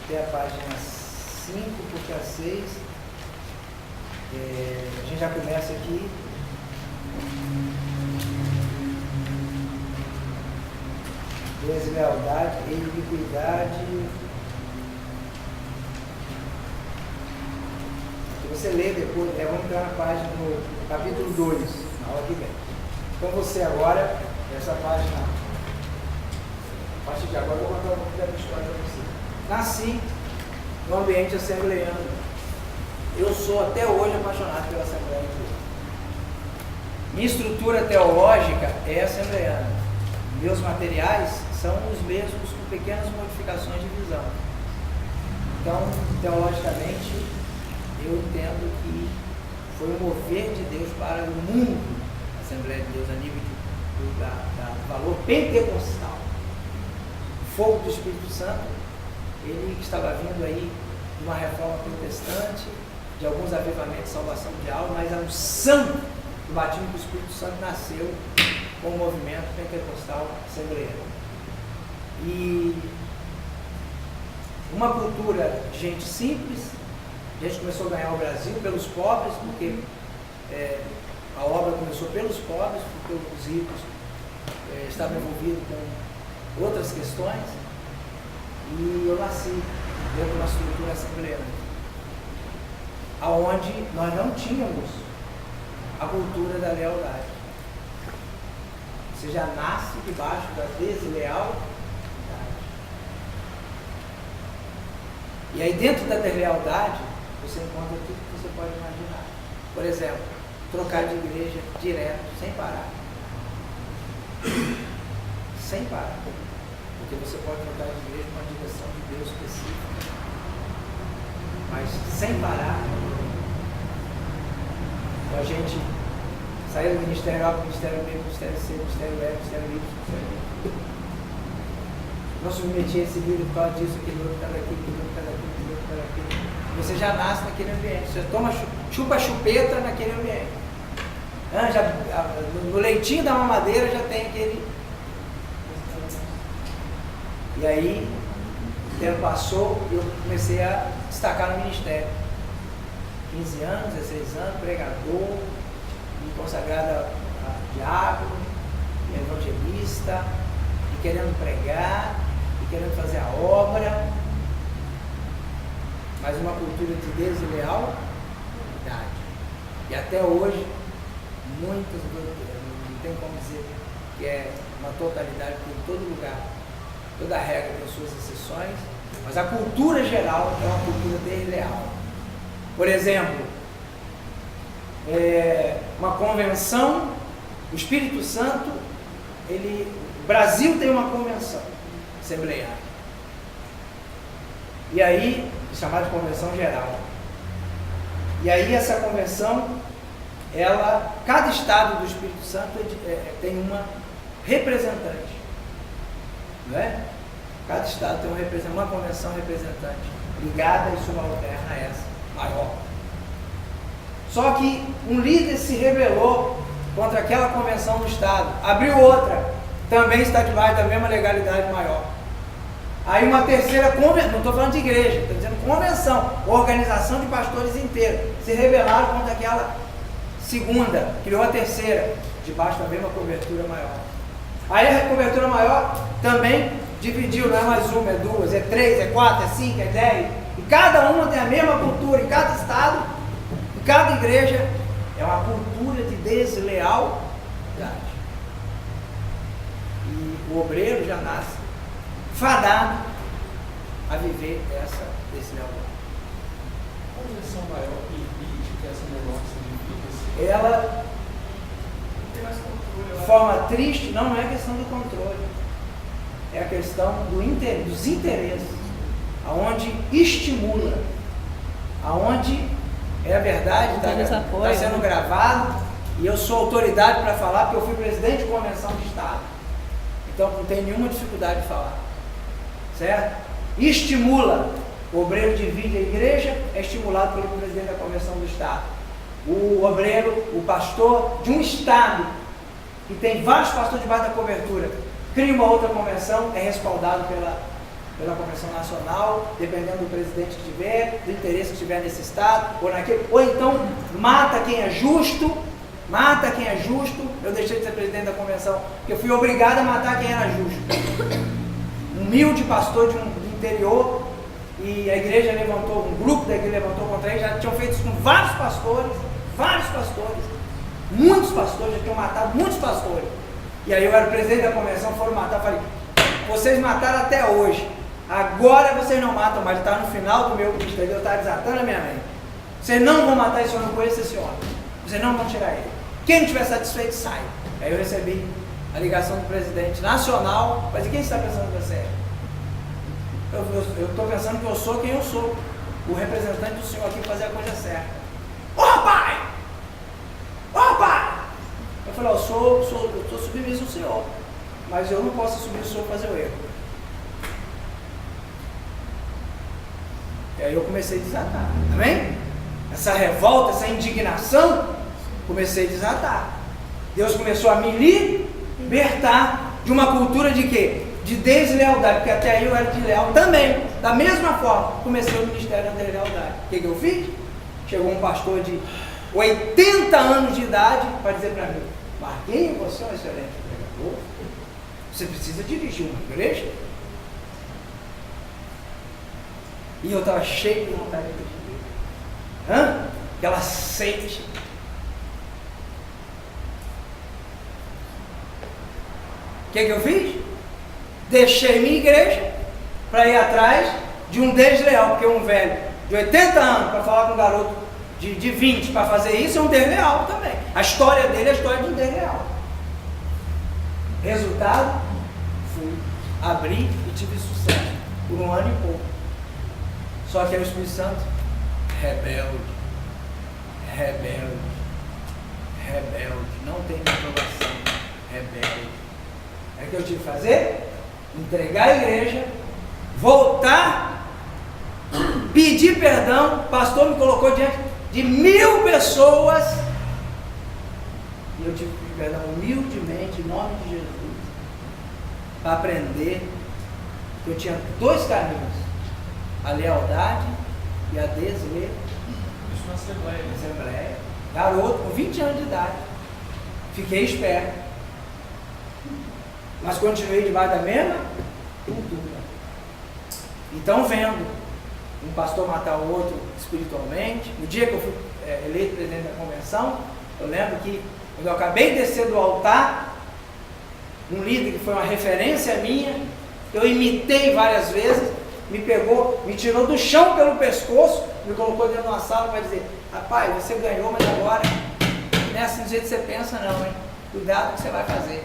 Até a página 5, porque a 6, a gente já começa aqui. Deslealdade e iniquidade. Você lê depois, vamos entrar na página, no capítulo 2, na aula que vem. Então você agora, essa página, a partir de agora eu vou contar um pouco da minha história para você. Nasci no ambiente assembleiano. Eu sou até hoje apaixonado pela Assembleia de Deus. Minha estrutura teológica é assembleiana. Meus materiais são os mesmos com pequenas modificações de visão. Então, teologicamente, eu entendo que foi um mover de Deus para o mundo, a Assembleia de Deus, a nível do valor pentecostal. O fogo do Espírito Santo, ele estava vindo aí de uma reforma protestante, de alguns avivamentos de salvação de alma, mas a unção do batismo do Espírito Santo nasceu com o movimento pentecostal assembleiano. E uma cultura de gente simples. A gente começou a ganhar o Brasil pelos pobres, porque a obra começou pelos pobres, porque os ricos estavam envolvidos com outras questões. E eu nasci dentro de uma estrutura assembleiana, aonde nós não tínhamos a cultura da lealdade. Você já nasce debaixo da deslealdade. E aí dentro da deslealdade, você encontra tudo que você pode imaginar. Por exemplo, trocar de igreja direto, sem parar. Sem parar. Porque você pode trocar de igreja com uma direção de Deus específica. Mas sem parar. Então a gente saiu do ministério A, ministério B, ministério C, ministério E, ministério Y, ministério I. Não submetia esse livro por causa disso, aquele outro está daqui, aquele outro está daqui, aquele outro está daqui. Você já nasce naquele ambiente. Você toma chupa chupeta naquele ambiente. No leitinho da mamadeira já tem aquele. E aí, o tempo passou e eu comecei a destacar no ministério. 15 anos, 16 anos, pregador, consagrado a diácono, evangelista, e querendo pregar, e querendo fazer a obra, mas uma cultura de deslealdade. E até hoje, muitas, não tem como dizer que é uma totalidade, porque em todo lugar, toda regra tem suas exceções, mas a cultura geral é uma cultura desleal. Por exemplo, uma convenção, o Espírito Santo, o Brasil tem uma convenção assembleiana. E aí, chamada de convenção geral. E aí essa convenção, cada estado do Espírito Santo tem uma representante. Não é? Cada estado tem uma convenção representante, ligada e subalterna a essa, maior. Só que um líder se rebelou contra aquela convenção do estado, abriu outra, também está debaixo da mesma legalidade maior. Aí uma terceira convenção, não estou falando de igreja, estou dizendo convenção, organização de pastores inteiros, se rebelaram contra aquela segunda, criou a terceira, debaixo da mesma cobertura maior. Aí a cobertura maior também dividiu, não é mais uma, é duas, é três, é quatro, é cinco, é 10, e cada uma tem a mesma cultura, em cada estado, em cada igreja, é uma cultura de deslealdade. E o obreiro já nasce fadado a viver essa deslealdade. A convenção maior permite que essa menor se divida? Ela, de forma triste, não é questão do controle, é a questão dos interesses, aonde estimula, aonde é a verdade, está sendo gravado, e eu sou autoridade para falar, porque eu fui presidente de convenção de Estado, então não tem nenhuma dificuldade de falar, certo? Estimula, o obreiro divide a igreja, é estimulado pelo presidente da convenção do Estado. O obreiro, o pastor de um Estado, que tem vários pastores debaixo da cobertura, cria uma outra convenção, é respaldado pela convenção nacional, dependendo do presidente que tiver, do interesse que tiver nesse estado, ou então mata quem é justo, eu deixei de ser presidente da convenção, porque eu fui obrigado a matar quem era justo. Um humilde pastor do interior, e a igreja levantou, um grupo da igreja levantou contra ele, já tinham feito isso com vários pastores, muitos pastores, já tinham matado muitos pastores. E aí eu era o presidente da convenção, foram matar, eu falei, vocês mataram até hoje, agora vocês não matam mais, está no final do meu ministério, eu estava desatando a minha mente. Vocês não vão matar esse homem, eu não conheço esse homem, vocês não vão tirar ele. Quem não estiver satisfeito, sai. Aí eu recebi a ligação do presidente nacional, mas quem está pensando que você é? Eu estou pensando que eu sou quem eu sou, o representante do senhor aqui fazer a coisa certa. Ô pai! Eu falei, eu sou submisso ao senhor, mas eu não posso subir o senhor fazer o erro. E aí eu comecei a desatar, amém? Essa revolta, essa indignação, comecei a desatar. Deus começou a me libertar de uma cultura de quê? De deslealdade, porque até aí eu era desleal também. Da mesma forma, comecei o ministério da deslealdade. O que eu fiz? Chegou um pastor de 80 anos de idade para dizer para mim, Marquinhos, você é um excelente pregador, você precisa dirigir uma igreja. E eu estava cheio de vontade de dirigir. Aquela sede. O que eu fiz? Deixei minha igreja para ir atrás de um desleal, porque um velho de 80 anos para falar com um garoto de 20 para fazer isso é um desleal também. A história dele é a história de um desleal. Resultado, fui, abri e tive sucesso por 1 ano e pouco. Só que aí o Espírito Santo, rebelde, não tem aprovação, rebelde. É o que eu tive que fazer? Entregar a igreja, voltar, pedir perdão. O pastor me colocou diante de 1000 pessoas e eu tive que pedir perdão humildemente, em nome de Jesus, para aprender que eu tinha 2 caminhos: a lealdade e a deslealdade. Isso na Assembleia. Garoto, com 20 anos de idade. Fiquei esperto. Mas continuei debaixo da mesma cultura. Então, vendo um pastor matar o outro espiritualmente, no dia que eu fui eleito presidente da convenção, eu lembro que, quando eu acabei de descer do altar, um líder que foi uma referência minha, que eu imitei várias vezes, me pegou, me tirou do chão pelo pescoço, me colocou dentro de uma sala para dizer: rapaz, você ganhou, mas agora não é assim do jeito que você pensa não, hein? Cuidado com o que você vai fazer.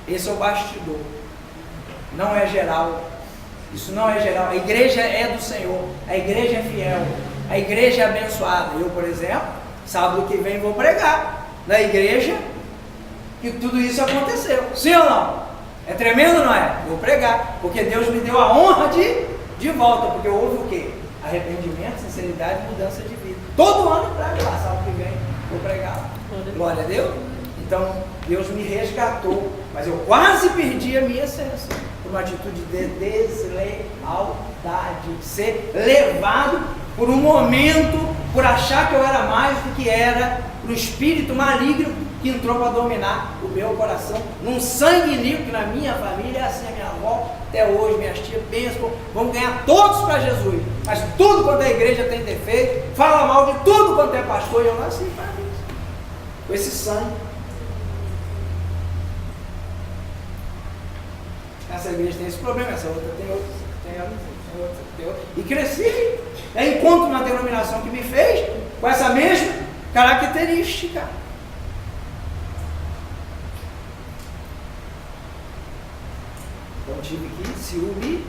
Esse é o bastidor, não é geral. Isso não é geral. A igreja é do Senhor, a igreja é fiel, a igreja é abençoada. Eu, por exemplo, sábado que vem vou pregar na igreja que tudo isso aconteceu. Sim ou não? É tremendo, não é? Vou pregar, porque Deus me deu a honra de volta, porque houve o quê? Arrependimento, sinceridade e mudança de vida. Todo ano eu prego lá, sábado que vem vou pregar lá. Glória a Deus. Então, Deus me resgatou, mas eu quase perdi a minha essência por uma atitude de deslealdade, ser levado por um momento, por achar que eu era mais do que era, por um espírito maligno que entrou para dominar o meu coração, num sanguíneo que na minha família é assim. A minha avó, até hoje, minhas tias pensam, vamos ganhar todos para Jesus, mas tudo quanto a igreja tem defeito, fala mal de tudo quanto é pastor, e eu nasci para isso, com esse sangue. Essa igreja tem esse problema, essa outra tem outro, tem outro. E cresci, encontro uma denominação que me fez com essa mesma característica. Então tive que se humilhar.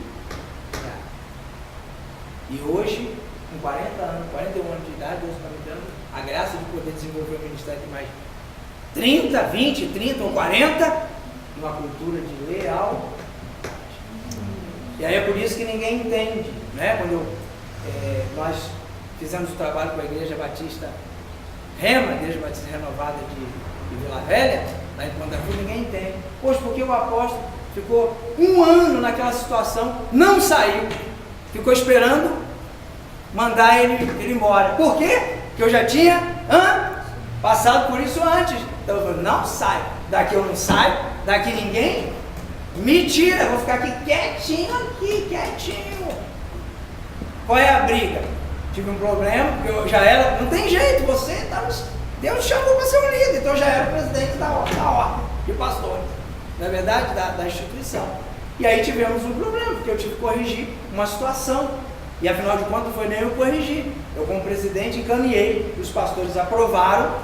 E hoje, com 40 anos, 41 anos de idade, Deus está me dando a graça de poder desenvolver um ministério de mais 30, 20, 30 ou 40, uma cultura de lealdade. E aí é por isso que ninguém entende, né? Quando nós fizemos o trabalho com a Igreja Batista Rema, Igreja Batista Renovada de Vila Velha, lá em Ponta Cruz, ninguém entende. Pois porque o apóstolo ficou 1 ano naquela situação, não saiu, ficou esperando mandar ele embora. Por quê? Porque eu já tinha passado por isso antes. Então eu falei: não sai, daqui eu não saio, daqui ninguém me tira, eu vou ficar aqui quietinho. Qual é a briga? Tive um problema, porque eu já era, não tem jeito, você tá, Deus chamou para ser um líder, então eu já era o presidente da ordem de pastores, na verdade, da instituição. E aí tivemos um problema, porque eu tive que corrigir uma situação, e afinal de contas não foi nem eu corrigir, eu como presidente encaminhei, e os pastores aprovaram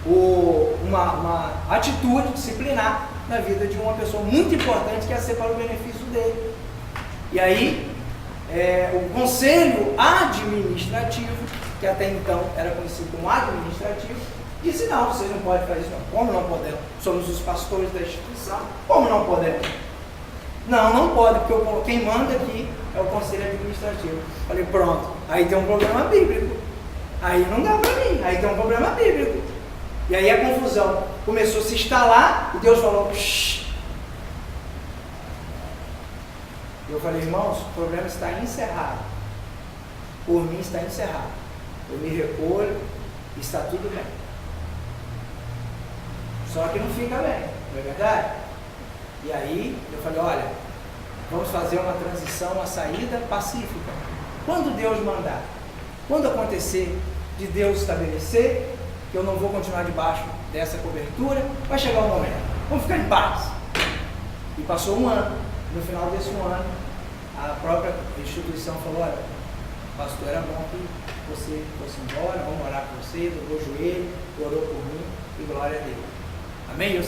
uma atitude disciplinar na vida de uma pessoa muito importante, que ia ser para o benefício dele. E aí, o conselho administrativo, que até então era conhecido como administrativo, disse: não, vocês não podem fazer isso. Não. Como não podemos? Somos os pastores da instituição. Como não podemos? Não pode, porque quem manda aqui é o conselho administrativo. Falei: pronto, aí tem um problema bíblico. Aí não dá para mim, aí tem um problema bíblico. E aí a confusão começou a se instalar, e Deus falou: shh. Eu falei: irmãos, o problema está encerrado. Por mim está encerrado. Eu me recolho, está tudo bem. Só que não fica bem, não é verdade? E aí eu falei: olha, vamos fazer uma transição, uma saída pacífica. Quando Deus mandar, quando acontecer de Deus estabelecer, que eu não vou continuar debaixo dessa cobertura, vai chegar um momento, vamos ficar em paz. E passou um ano, no final desse ano, a própria instituição falou, olha, pastor, era bom que você fosse embora, vamos orar por você, dobrou o joelho, orou por mim, e glória a Deus. Amém?